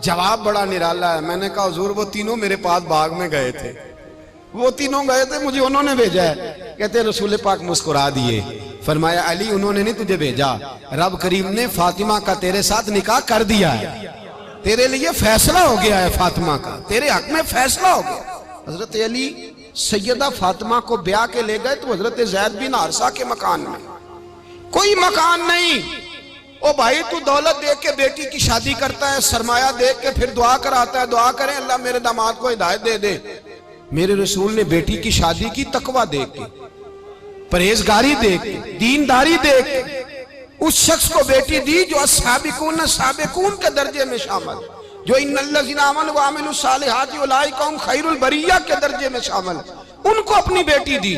جواب بڑا نرالا ہے۔ میں نے کہا حضور وہ تینوں میرے پاس باغ میں گئے تھے، وہ تینوں گئے تھے، مجھے انہوں نے بھیجا ہے۔ کہتے رسول پاک مسکرا دیے، فرمایا علی انہوں نے نہیں تجھے بھیجا، رب کریم نے فاطمہ کا تیرے ساتھ نکاح کر دیا ہے، تیرے لیے فیصلہ ہو گیا ہے، فاطمہ کا تیرے حق میں فیصلہ ہو گیا۔ حضرت علی سیدہ فاطمہ کو بیاہ کے لے گئے تو حضرت زید بن حارثہ کے مکان میں، کوئی مکان نہیں۔ او بھائی تو دولت دیکھ کے بیٹی کی شادی کرتا ہے، سرمایہ دیکھ کے پھر دعا کراتا ہے، دعا کریں اللہ میرے داماد کو ہدایت دے دے۔ میرے رسول نے بیٹی کی شادی کی تقوی دیکھ کے، پرہیزگاری دیکھ کے، دینداری دیکھ کے اس شخص کو بیٹی دی جو السابقون السابقون کے درجے میں شامل، جو ان الذین آمنوا وعملوا الصالحات اولئک هم خیر البریہ کے درجے میں شامل، ان کو اپنی بیٹی دی۔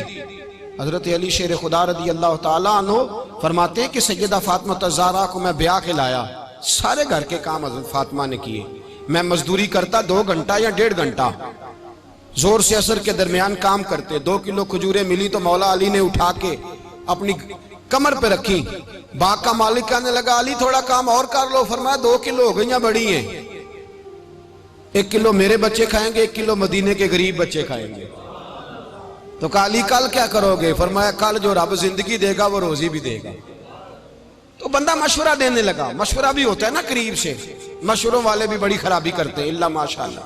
حضرت علی شیر خدا رضی اللہ تعالیٰ عنہ فرماتے ہیں کہ سیدہ فاطمہ الزہرا کو میں بیاہ کے لایا، سارے گھر کے کام حضرت فاطمہ نے کیے، میں مزدوری کرتا 2 گھنٹہ یا 1.5 گھنٹہ، زور سے عصر کے درمیان کام کرتے، 2 کلو کھجوریں ملی تو مولا علی نے اٹھا کے اپنی کمر پہ رکھی، باغ کا مالک کہنے لگا علی تھوڑا کام اور کر لو، فرمایا 2 کلو ہو گئیاں بڑی ہیں، 1 کلو میرے بچے کھائیں گے، 1 کلو مدینے کے غریب بچے کھائیں گے۔ تو کہا علی کل کیا کرو گے؟ فرمایا کل جو رب زندگی دے گا وہ روزی بھی دے گا۔ تو بندہ مشورہ دینے لگا، مشورہ بھی ہوتا ہے نا قریب سے، مشوروں والے بھی بڑی خرابی کرتے ہیں اللہ ماشاءاللہ۔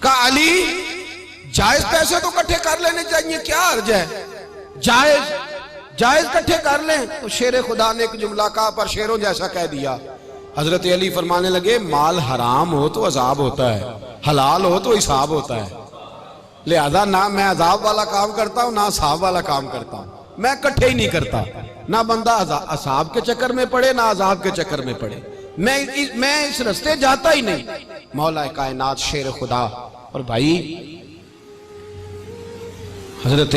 کہا علی جائز پیسے تو کٹھے کر لینے چاہیے، کیا حرج ہے، جائز کٹھے کر لیں۔ تو شیر خدا نے ایک جملہ کہا پر شیروں جیسا کہہ دیا۔ حضرت علی فرمانے لگے مال حرام ہو تو عذاب ہوتا ہے، حلال ہو تو حساب ہوتا ہے، لہذا نہ میں عذاب والا کام کرتا ہوں نہ حساب والا کام کرتا ہوں، میں کٹھے ہی نہیں کرتا، نہ بندہ حساب کے چکر میں پڑے نہ عذاب کے چکر میں پڑے، میں اس رستے جاتا ہی نہیں۔ مولا کائنات شیر خدا۔ اور بھائی حضرت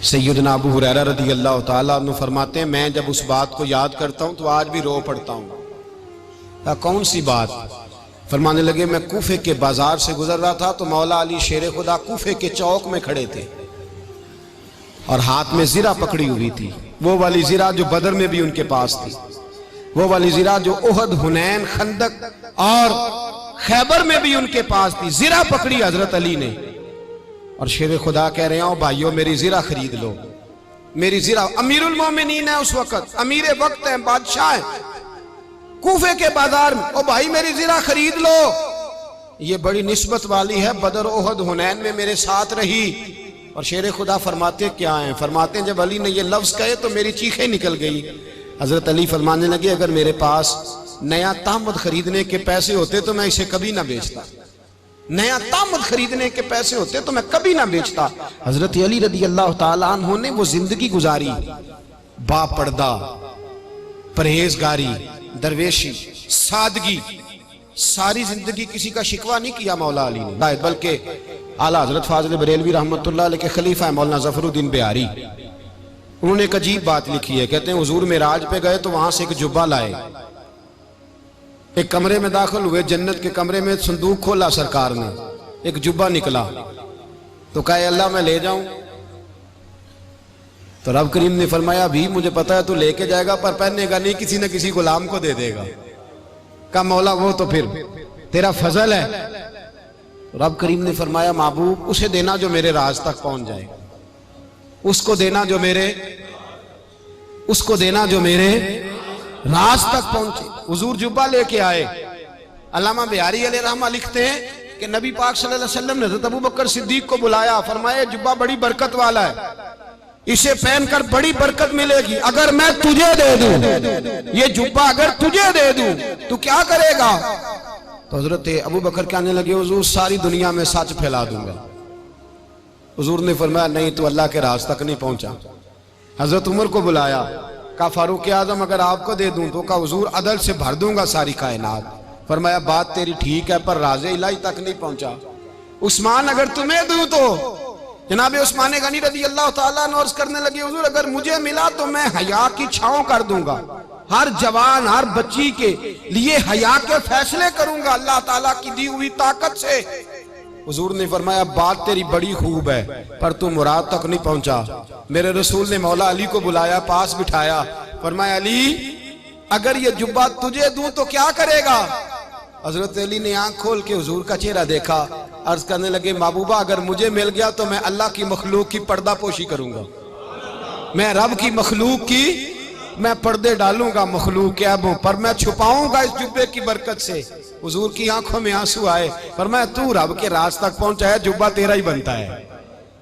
سیدنا ابو ہریرہ رضی اللہ تعالیٰ عنہ فرماتے ہیں میں جب اس بات کو یاد کرتا ہوں تو آج بھی رو پڑتا ہوں۔ کون سی بات؟ فرمانے لگے میں کوفے کے بازار سے گزر رہا تھا تو مولا علی شیر خدا کوفے کے چوک میں کھڑے تھے اور ہاتھ میں زرہ پکڑی ہوئی تھی، وہ والی زرہ جو بدر میں بھی ان کے پاس تھی، وہ والی زرہ جو احد، حنین، خندق اور خیبر میں بھی ان کے پاس تھی، زرہ پکڑی حضرت علی نے اور شیر خدا کہہ رہے ہیں بھائیو میری زرہ خرید لو، میری زرہ۔ امیر المومنین ہے اس وقت، امیر وقت ہیں، بادشاہ ہیں، کوفے کے بازار میں، او بھائی میری زرہ خرید لو، یہ بڑی نسبت والی ہے، بدر، احد، حنین میں میرے ساتھ رہی۔ اور شیر خدا فرماتے کیا ہیں؟ فرماتے ہیں جب علی نے یہ لفظ کہے تو میری چیخیں نکل گئی۔ حضرت علی فرمانے لگے اگر میرے پاس نیا تامد خریدنے کے پیسے ہوتے تو میں اسے کبھی نہ بیچتا، نیا تامد خریدنے کے پیسے ہوتے تو میں کبھی نہ بیچتا۔ حضرت علی رضی اللہ تعالیٰ عنہ نے وہ زندگی گزاری، با پردہ، پرہیزگاری، درویشی، سادگی، ساری زندگی کسی کا شکوہ نہیں کیا مولا علی نے، بلکہ اعلیٰ حضرت فاضل بریلوی رحمت اللہ علیہ کے خلیفہ مولانا ظفر الدین بہاری، انہوں نے ایک عجیب بات لکھی ہے، کہتے ہیں حضور معراج پہ گئے تو وہاں سے ایک جبہ لائے، ایک کمرے میں داخل ہوئے، جنت کے کمرے میں صندوق کھولا سرکار نے، ایک جبہ نکلا تو کہا اللہ میں لے جاؤں؟ تو رب کریم نے فرمایا بھی مجھے پتا ہے تو لے کے جائے گا پر پہننے گا نہیں، کسی نہ کسی غلام کو دے دے گا۔ کہا مولا وہ تو پھر تیرا فضل ہے۔ رب کریم نے فرمایا محبوب اسے دینا جو میرے راز تک پہنچ جائے، اس کو دینا جو میرے راز تک پہنچے۔ حضور جبہ لے کے آئے۔ علامہ بہاری علیہ رحمہ لکھتے ہیں کہ نبی پاک صلی اللہ علیہ وسلم نے حضرت ابو بکر صدیق کو بلایا، فرمایا جبہ بڑی برکت والا ہے، اسے پہن کر بڑی برکت ملے گی، اگر میں تجھے دے دوں یہ جبہ، اگر تجھے دے دوں تو کیا کرے گا؟ تو حضرت ابو بکر کہنے لگے حضور ساری دنیا میں سچ پھیلا دوں گا۔ حضور نے فرمایا نہیں تو اللہ کے راز تک نہیں پہنچا۔ حضرت عمر کو بلایا، کہا فاروق اعظم اگر آپ کو دے دوں تو کہا حضور عدل سے بھر دوں گا ساری کائنات. فرمایا بات تیری ٹھیک ہے پر راز الہی تک نہیں پہنچا. عثمان اگر تمہیں دوں تو جناب عثمان غنی رضی اللہ تعالیٰ عنہ عرض کرنے لگے حضور اگر مجھے ملا تو میں حیا کی چھاؤں کر دوں گا, ہر جوان ہر بچی کے لیے حیا کے فیصلے کروں گا اللہ تعالیٰ کی دی ہوئی طاقت سے. حضور نے فرمایا بات تیری بڑی خوب ہے پر تو مراد تک نہیں پہنچا. میرے رسول نے مولا علی کو بلایا, پاس بٹھایا, فرمایا علی اگر یہ جبہ تجھے دوں تو کیا کرے گا؟ حضرت علی نے آنکھ کھول کے حضور کا چہرہ دیکھا, عرض کرنے لگے محبوبہ اگر مجھے مل گیا تو میں اللہ کی مخلوق کی پردہ پوشی کروں گا, میں رب کی مخلوق کی میں پردے ڈالوں گا مخلوق کے عیبوں پر, میں چھپاؤں گا اس جبے کی برکت سے. حضور کی آنکھوں میں آنسو آئے, فرمایا تو رب کے راز تک پہنچا ہے, جبہ تیرا ہی بنتا ہے,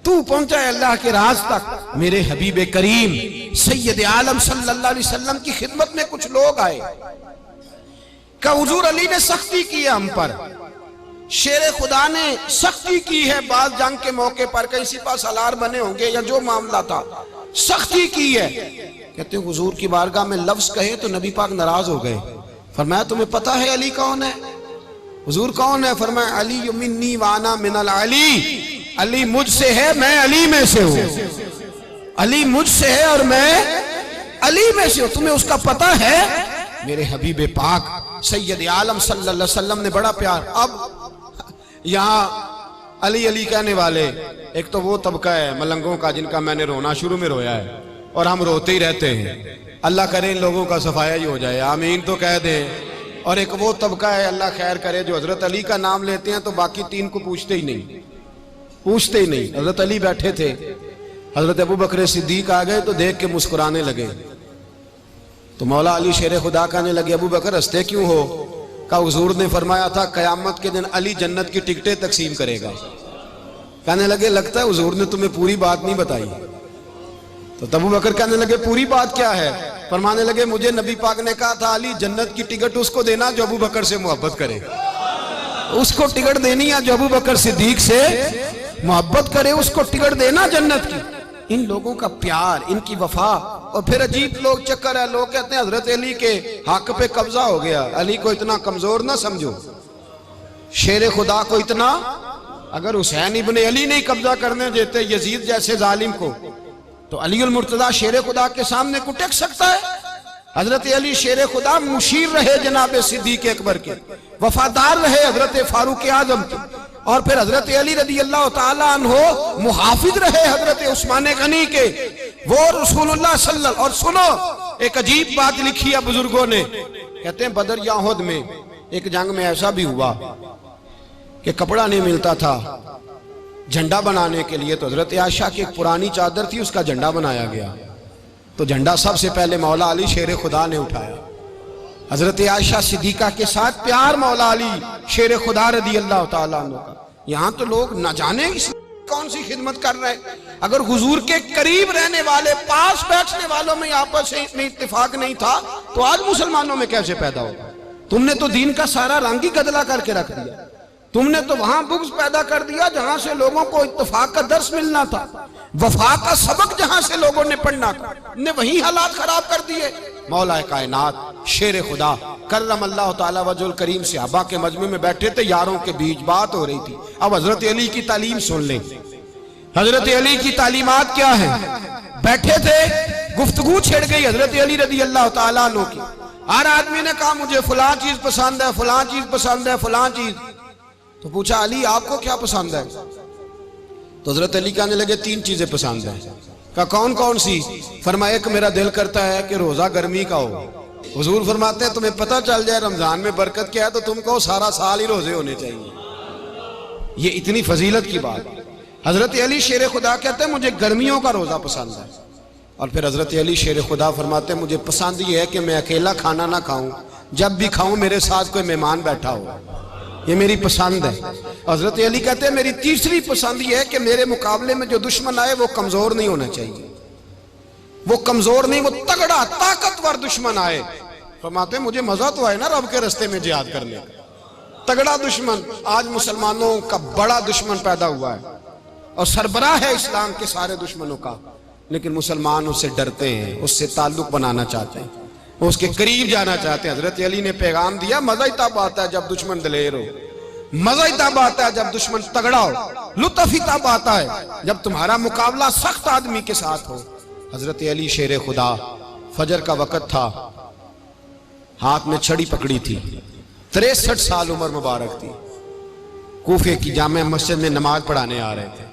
تو پہنچا ہے اللہ کے راز تک. میرے حبیب کریم سید عالم صلی اللہ علیہ وسلم کی خدمت میں کچھ لوگ آئے کہ حضور علی نے سختی کی ہے ہم پر, شیر خدا نے سختی کی ہے بعض جنگ کے موقع پر, کہیں سپاہ سالار بنے ہوں گے یا جو معاملہ تھا, سختی کی ہے. کہتے ہیں حضور کی بارگاہ میں لفظ کہے تو نبی پاک ناراض ہو گئے. فرمایا تمہیں پتا ہے علی کون ہے؟ حضور کون ہے؟ فرمایا علی منی وانا من العلی, علی مجھ سے ہے میں علی میں سے ہوں, علی مجھ سے ہے اور میں علی میں سے ہوں. تمہیں اس کا پتہ ہے؟ میرے حبیب پاک سید عالم صلی اللہ علیہ وسلم نے بڑا پیار. اب یہاں علی علی کہنے والے ایک تو وہ طبقہ ہے ملنگوں کا جن کا میں نے رونا شروع میں رویا ہے اور ہم روتے ہی رہتے ہیں, اللہ کرے ان لوگوں کا صفایا ہی ہو جائے, آمین تو کہہ دیں. اور ایک وہ طبقہ ہے اللہ خیر کرے جو حضرت علی کا نام لیتے ہیں تو باقی تین کو پوچھتے ہی نہیں. حضرت علی بیٹھے تھے, حضرت ابو بکر صدیق آ گئے تو دیکھ کے مسکرانے لگے. تو مولا علی شیر خدا کہنے لگے ابو بکر ہنستے کیوں ہو؟ کہا حضور نے فرمایا تھا قیامت کے دن علی جنت کی ٹکٹیں تقسیم کرے گا. کہنے لگے لگتا ہے حضور نے تمہیں پوری بات نہیں بتائی. تو ابو بکر کہنے لگے پوری بات کیا ہے؟ فرمانے لگے مجھے نبی پاک نے کہا تھا علی جنت کی ٹکٹ اس کو دینا جو ابو بکر سے محبت کرے, اس کو ٹکٹ دینی ہے جو ابو بکر صدیق سے محبت کرے, اس کو ٹکٹ دینا جنت کی. ان لوگوں کا پیار, ان کی وفا. اور پھر عجیب لوگ چکر ہے, لوگ کہتے ہیں حضرت علی کے حق پہ قبضہ ہو گیا. علی کو اتنا کمزور نہ سمجھو, شیر خدا کو اتنا, اگر حسین ابن علی نہیں قبضہ کرنے دیتے یزید جیسے ظالم کو تو علی المرتضی شیر خدا کے سامنے کو ٹک سکتا ہے؟ حضرت علی شیر خدا مشیر رہے جناب صدیق اکبر کے, وفادار رہے حضرت فاروق اعظم کے, اور پھر حضرت علی رضی اللہ تعالیٰ عنہ محافظ رہے حضرت عثمان غنی کے, وہ رسول اللہ صلی اللہ. اور سنو ایک عجیب بات لکھی ہے بزرگوں نے, کہتے ہیں بدر یا احد میں ایک جنگ میں ایسا بھی ہوا کہ کپڑا نہیں ملتا تھا جھنڈا بنانے کے لیے, تو حضرت عائشہ کی ایک پرانی چادر تھی اس کا جھنڈا بنایا گیا. تو جھنڈا سب سے پہلے مولا علی شیر خدا نے اٹھایا. حضرت عائشہ صدیقہ کے ساتھ پیار مولا علی شیر خدا رضی اللہ تعالیٰ عنہ کا. یہاں تو لوگ نہ جانے کون سی خدمت کر رہے. اگر حضور کے قریب رہنے والے پاس بیٹھنے والوں میں آپس میں اتفاق نہیں تھا تو آج مسلمانوں میں کیسے پیدا ہوگا؟ تم نے تو دین کا سارا رنگ ہی گدلا کر کے رکھ دیا. تم نے تو وہاں بغض پیدا کر دیا جہاں سے لوگوں کو اتفاق کا درس ملنا تھا, وفا کا سبق جہاں سے لوگوں نے پڑھنا تھا, نے وہی حالات خراب کر دیے. مولا کائنات شیر خدا کرم اللہ تعالیٰ وجہ الکریم صحابہ کے مجمع میں بیٹھے تھے, یاروں کے بیچ بات ہو رہی تھی. اب حضرت علی کی تعلیم سن لیں, حضرت علی کی تعلیمات کیا ہیں. بیٹھے تھے, گفتگو چھڑ گئی حضرت علی رضی اللہ تعالیٰ عنہ کی. ہر آدمی نے کہا مجھے فلاں چیز پسند ہے, فلاں چیز پسند ہے, فلاں چیز. تو پوچھا علی آپ کو کیا پسند ہے؟ تو حضرت علی کہنے لگے تین چیزیں پسند ہیں. کہا کون کون سی؟ فرمایا ایک میرا دل کرتا ہے کہ روزہ گرمی کا ہو. حضور فرماتے ہیں تمہیں پتہ چل جائے رمضان میں برکت کیا ہے تو تم کو سارا سال ہی روزے ہونے چاہیے. یہ اتنی فضیلت کی بات. حضرت علی شیر خدا کہتے ہیں مجھے گرمیوں کا روزہ پسند ہے. اور پھر حضرت علی شیر خدا فرماتے ہیں مجھے پسند یہ ہے کہ میں اکیلا کھانا نہ کھاؤں, جب بھی کھاؤں میرے ساتھ کوئی مہمان بیٹھا ہو, یہ میری پسند ہے. حضرت علی کہتے ہیں میری تیسری پسند یہ ہے کہ میرے مقابلے میں جو دشمن آئے وہ کمزور نہیں ہونا چاہیے, وہ کمزور نہیں, وہ تگڑا طاقتور دشمن آئے. فرماتے ہیں مجھے مزہ تو آئے نا رب کے رستے میں جہاد کرنے کا. تگڑا دشمن, آج مسلمانوں کا بڑا دشمن پیدا ہوا ہے اور سربراہ ہے اسلام کے سارے دشمنوں کا, لیکن مسلمان اس سے ڈرتے ہیں، اس سے تعلق بنانا چاہتے ہیں، اس کے قریب جانا چاہتے ہیں۔ حضرت علی نے پیغام دیا، مزہ ہی تب آتا ہے جب دشمن دلیر ہو، مزہ ہی تب آتا ہے جب دشمن تگڑا ہو، لطف ہی تب آتا ہے جب تمہارا مقابلہ سخت آدمی کے ساتھ ہو۔ حضرت علی شیر خدا، فجر کا وقت تھا، ہاتھ میں چھڑی پکڑی تھی، 63 سال عمر مبارک تھی، کوفے کی جامع مسجد میں نماز پڑھانے آ رہے تھے۔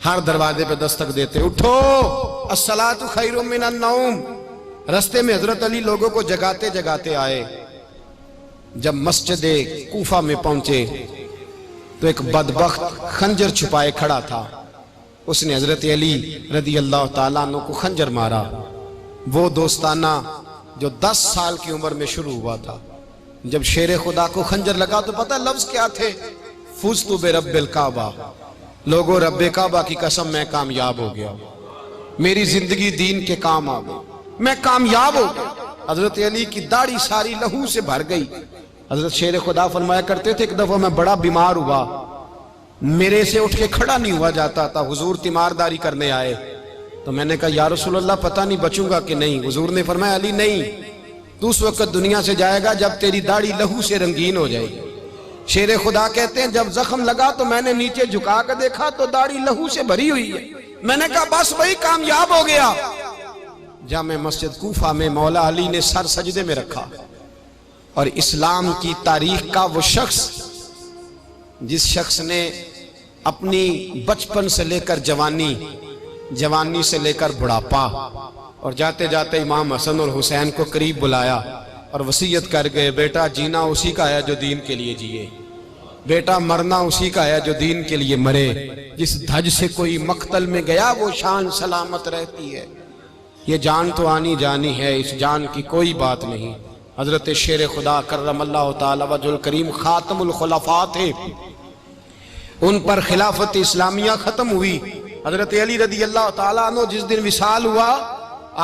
ہر دروازے پہ دستک دیتے، اٹھو الصلاۃ خیر من النوم۔ رستے میں حضرت علی لوگوں کو جگاتے جگاتے آئے۔ جب مسجد کوفہ میں پہنچے تو ایک بدبخت خنجر چھپائے کھڑا تھا، اس نے حضرت علی رضی اللہ تعالیٰ عنہ کو خنجر مارا۔ وہ دوستانہ جو 10 سال کی عمر میں شروع ہوا تھا، جب شیر خدا کو خنجر لگا تو پتہ لفظ کیا تھے؟ فزت برب الکعبہ، لوگوں رب کعبہ کی قسم میں کامیاب ہو گیا، میری زندگی دین کے کام آ گئی، میں کامیاب ہو گیا۔ حضرت علی کی داڑھی ساری لہو سے بھر گئی۔ حضرت شیر خدا فرمایا کرتے تھے، ایک دفعہ میں بڑا بیمار ہوا، میرے سے اٹھ کے کھڑا نہیں ہوا جاتا تھا، حضور تیمارداری کرنے آئے تو میں نے کہا یا رسول اللہ پتہ نہیں بچوں گا کہ نہیں۔ حضور نے فرمایا علی نہیں، تو اس وقت دنیا سے جائے گا جب تیری داڑھی لہو سے رنگین ہو جائے گی۔ شیر خدا کہتے ہیں جب زخم لگا تو میں نے نیچے جھکا کر دیکھا تو داڑھی لہو سے بھری ہوئی ہے، میں نے کہا بس وہی کامیاب ہو گیا۔ جامع مسجد کوفہ میں مولا علی نے سر سجدے میں رکھا، اور اسلام کی تاریخ کا وہ شخص جس شخص نے اپنی بچپن سے لے کر جوانی، جوانی سے لے کر بڑھاپا، اور جاتے جاتے امام حسن اور حسین کو قریب بلایا اور وصیت کر گئے، بیٹا جینا اسی کا ہے جو دین کے لیے جیے، بیٹا مرنا اسی کا ہے جو دین کے لیے مرے، جس دھج سے کوئی مقتل میں گیا وہ شان سلامت رہتی ہے، یہ جان تو آنی جانی ہے، اس جان کی کوئی بات نہیں۔ حضرت شیر خدا کرم اللہ تعالی وجہ الکریم خاتم الخلفاء تھے، ان پر خلافت اسلامیہ ختم ہوئی۔ حضرت علی رضی اللہ تعالیٰ عنہ جس دن وصال ہوا،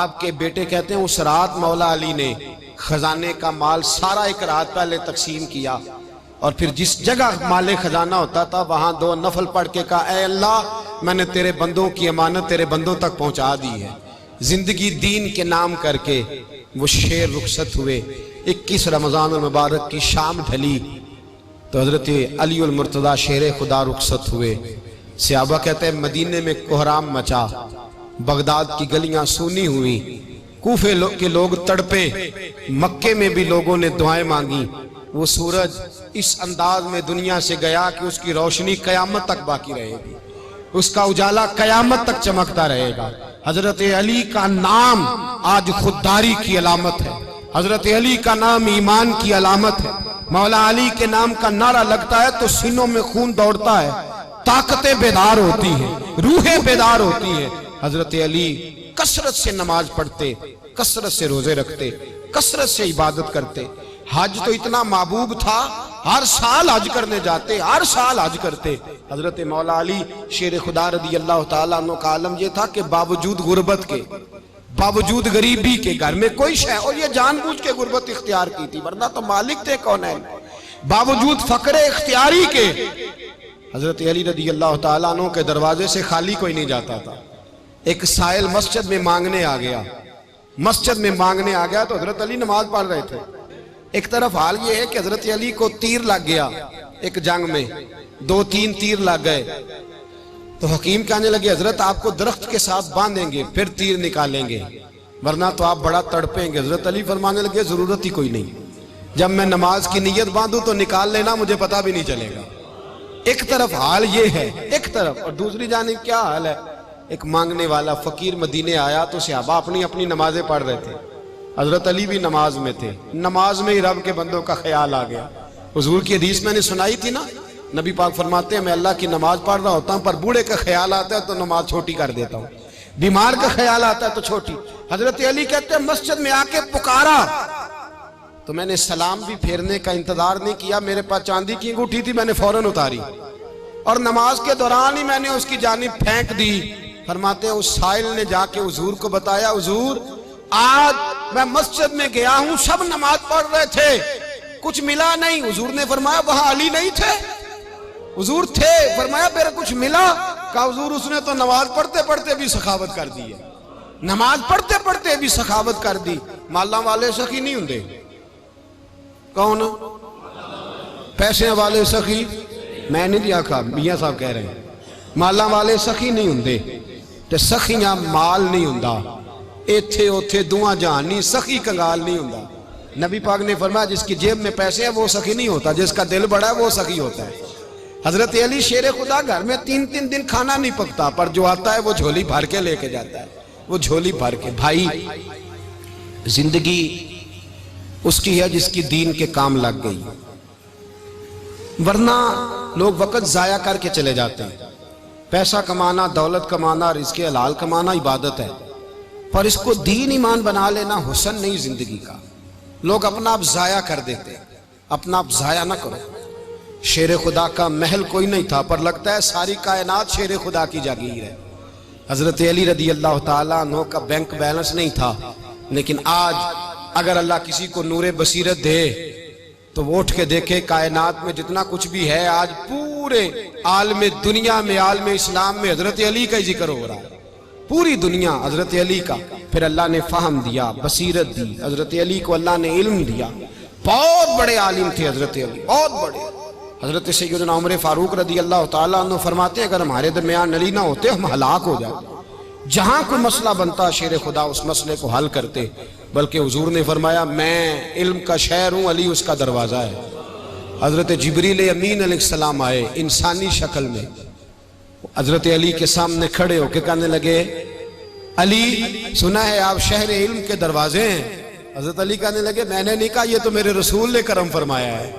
آپ کے بیٹے کہتے ہیں اس رات مولا علی نے خزانے کا مال سارا ایک رات پہلے تقسیم کیا، اور پھر جس جگہ مال خزانہ ہوتا تھا وہاں 2 نفل پڑھ کے کہا اے اللہ میں نے تیرے بندوں کی امانت تیرے بندوں تک پہنچا دی ہے۔ زندگی دین کے نام کر کے وہ شیر رخصت ہوئے۔ 21 رمضان المبارک کی شام ڈھلی تو حضرت علی المرتضی شیر خدا رخصت ہوئے۔ صحابہ کہتے ہیں مدینے میں کوہرام مچا، بغداد کی گلیاں سونی ہوئی، کوفے کے لوگ تڑپے، مکے میں بھی لوگوں نے دعائیں مانگی۔ وہ سورج اس انداز میں دنیا سے گیا کہ اس کی روشنی قیامت تک باقی رہے گی، اس کا اجالا قیامت تک چمکتا رہے گا۔ حضرت علی کا نام آج خودداری کی علامت ہے، حضرت علی کا نام ایمان کی علامت ہے۔ مولا علی کے نام کا نعرہ لگتا ہے تو سینوں میں خون دوڑتا ہے، طاقتیں بیدار ہوتی ہیں، روحیں بیدار ہوتی ہیں۔ حضرت علی کثرت سے نماز پڑھتے، کثرت سے روزے رکھتے، کثرت سے عبادت کرتے۔ حج تو اتنا محبوب تھا، ہر سال حج کرنے جاتے، ہر سال حج کرتے۔ حضرت مولا علی شیر خدا رضی اللہ تعالیٰ عنہ کا عالم یہ تھا کہ باوجود غربت کے، باوجود غریبی کے، گھر میں کوئی شے، اور یہ جان بوجھ کے غربت اختیار کی تھی ورنہ تو مالک تھے کونین، باوجود فقر اختیاری کے حضرت علی رضی اللہ تعالیٰ عنہ کے دروازے سے خالی کوئی نہیں جاتا تھا۔ ایک سائل مسجد میں مانگنے آ گیا، مسجد میں مانگنے آ گیا تو حضرت علی نماز پڑھ رہے تھے۔ ایک طرف حال یہ ہے کہ حضرت علی کو تیر لگ گیا، ایک جنگ میں 2-3 تیر لگ گئے تو حکیم کہنے لگے حضرت آپ کو درخت کے ساتھ باندھیں گے پھر تیر نکالیں گے ورنہ تو آپ بڑا تڑپیں گے۔ حضرت علی فرمانے لگے ضرورت ہی کوئی نہیں، جب میں نماز کی نیت باندھوں تو نکال لینا، مجھے پتہ بھی نہیں چلے گا۔ ایک طرف حال یہ ہے، ایک طرف، اور دوسری جانب کیا حال ہے؟ ایک مانگنے والا فقیر مدینے آیا تو صحابہ اپنی اپنی نمازیں پڑھ رہے تھے، حضرت علی بھی نماز میں تھے، نماز میں ہی رب کے بندوں کا خیال آ گیا۔ حضور کی حدیث میں نے سنائی تھی نا، نبی پاک فرماتے ہیں میں اللہ کی نماز پڑھ رہا ہوتا ہوں پر بوڑھے کا خیال آتا ہے تو نماز چھوٹی کر دیتا ہوں، بیمار کا خیال آتا ہے تو چھوٹی۔ حضرت علی کہتے ہیں مسجد میں آ کے پکارا تو میں نے سلام بھی پھیرنے کا انتظار نہیں کیا، میرے پاس چاندی کی انگوٹھی تھی، میں نے فوراً اتاری اور نماز کے دوران ہی میں نے اس کی جانب پھینک دی۔ فرماتے ہیں اس سائل نے جا کے حضور کو بتایا حضور آج میں مسجد میں گیا ہوں، سب نماز پڑھ رہے تھے، کچھ ملا نہیں۔ حضور نے فرمایا وہاں علی نہیں تھے؟ حضور تھے۔ فرمایا پھر کچھ ملا؟ کہا حضور اس نے تو نماز پڑھتے پڑھتے بھی سخاوت کر دی ہے، نماز پڑھتے پڑھتے بھی سخاوت کر دی۔ مالاں والے سخی نہیں ہوندے؟ کون؟ پیسے والے سخی؟ میں نہیں دیا کہا، میاں صاحب کہہ رہے ہیں مالاں والے سخی نہیں ہوندے، تے سخیاں مال نہیں ہوندا، ایتھے اوتھے دعا جہان نہیں، سخی کنگال نہیں ہوندا۔ نبی پاک نے فرمایا جس کی جیب میں پیسے ہیں وہ سخی نہیں ہوتا، جس کا دل بڑا ہے وہ سخی ہوتا ہے۔ حضرت علی شیر خدا گھر میں 3 دن کھانا نہیں پکتا، پر جو آتا ہے وہ جھولی بھر کے لے کے جاتا ہے، وہ جھولی بھر کے۔ بھائی زندگی اس کی ہے جس کی دین کے کام لگ گئی، ورنہ لوگ وقت ضائع کر کے چلے جاتے ہیں۔ پیسہ کمانا، دولت کمانا، رزق حلال کمانا عبادت ہے، پر اس کو دین ایمان بنا لینا حسن نہیں زندگی کا۔ لوگ اپنا آپ ضائع کر دیتے، اپنا آپ ضائع نہ کرو۔ شیر خدا کا محل کوئی نہیں تھا، پر لگتا ہے ساری کائنات شیر خدا کی جاگیر ہے۔ حضرت علی رضی اللہ تعالیٰ عنہ کا بینک بیلنس نہیں تھا، لیکن آج اگر اللہ کسی کو نور بصیرت دے تو وہ اٹھ کے دیکھے کائنات میں جتنا کچھ بھی ہے، آج پورے عالم دنیا میں، عالم اسلام میں حضرت علی کا ہی ذکر ہو رہا ہے، پوری دنیا حضرت علی کا۔ پھر اللہ نے فہم دیا، بصیرت دی، حضرت علی کو اللہ نے علم دیا۔ بہت بڑے عالم تھے حضرت علی، بہت بڑے۔ حضرت سیدنا عمر فاروق رضی اللہ تعالیٰ عنہ فرماتے ہیں اگر ہمارے درمیان علی نہ ہوتے ہم ہلاک ہو جاتے، جہاں کوئی مسئلہ بنتا شیر خدا اس مسئلے کو حل کرتے۔ بلکہ حضور نے فرمایا میں علم کا شہر ہوں، علی اس کا دروازہ ہے۔ حضرت جبریل امین علیہ السلام آئے انسانی شکل میں، حضرت علی کے سامنے کھڑے ہو کے کہنے لگے علی سنا ہے آپ شہر علم کے دروازے ہیں۔ حضرت علی کہنے لگے میں نے نہیں کہا، یہ تو میرے رسول نے کرم فرمایا ہے۔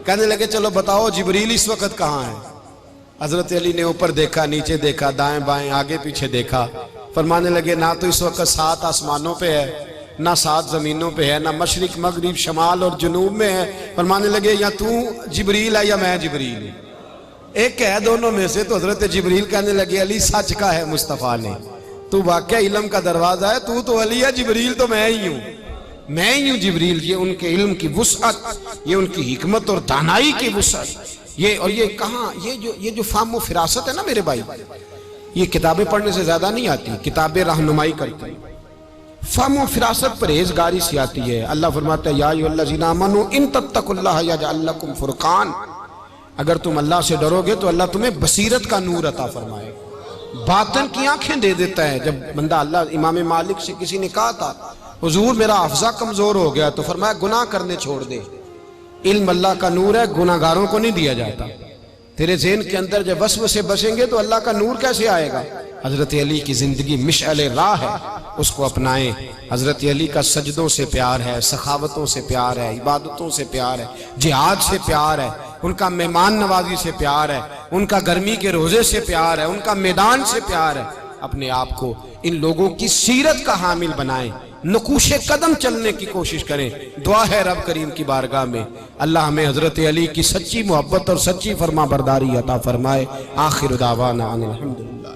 کہنے لگے چلو بتاؤ جبریل اس وقت کہاں ہے؟ حضرت علی نے اوپر دیکھا، نیچے دیکھا، دائیں بائیں آگے پیچھے دیکھا، فرمانے لگے نہ تو اس وقت 7 آسمانوں پہ ہے، نہ 7 زمینوں پہ ہے، نہ مشرق مغرب شمال اور جنوب میں ہے۔ فرمانے لگے یا تو جبریل ہے یا میں جبریل ہوں، ایک ہے دونوں میں سے۔ تو حضرت جبریل کہنے لگے علی سچ کا ہے مصطفیٰ نے، تو واقعہ علم کا دروازہ ہے، تو علی ہے، جبریل تو میں ہی ہوں، میں ہی ہوں جبریل۔ یہ ان کے علم کی وسعت، یہ ان کی حکمت اور دانائی کی وسعت، اور یہ کہاں یہ جو فہم و فراست ہے نا میرے بھائی، یہ کتابیں پڑھنے سے زیادہ نہیں آتی، کتابیں رہنمائی کرتی ہیں۔ فہم و فراست پرہیزگاری سے آتی ہے۔ اللہ فرماتا ہے یا ایھا الذین آمنوا ان تتقوا اللہ یجعل لکم فرقان، اگر تم اللہ سے ڈرو گے تو اللہ تمہیں بصیرت کا نور عطا فرمائے، باطن کی آنکھیں دے دیتا ہے۔ جب بندہ اللہ، امام مالک سے کسی نے کہا تھا حضور میرا حافظہ کمزور ہو گیا، تو فرمایا گناہ کرنے چھوڑ دے، علم اللہ کا نور ہے، گناہ گاروں کو نہیں دیا جاتا۔ تیرے ذہن کے اندر جب وسوسے بسیں گے تو اللہ کا نور کیسے آئے گا؟ حضرت علی کی زندگی مشعل راہ ہے، اس کو اپنائیں۔ حضرت علی کا سجدوں سے پیار ہے، سخاوتوں سے پیار ہے، عبادتوں سے پیار ہے، جہاد سے پیار ہے، ان کا مہمان نوازی سے پیار ہے، ان کا گرمی کے روزے سے پیار ہے، ان کا میدان سے پیار ہے۔ اپنے آپ کو ان لوگوں کی سیرت کا حامل بنائیں، نقوش قدم چلنے کی کوشش کریں۔ دعا ہے رب کریم کی بارگاہ میں اللہ ہمیں حضرت علی کی سچی محبت اور سچی فرما برداری عطا فرمائے۔ آخر دعوانا ان الحمدللہ۔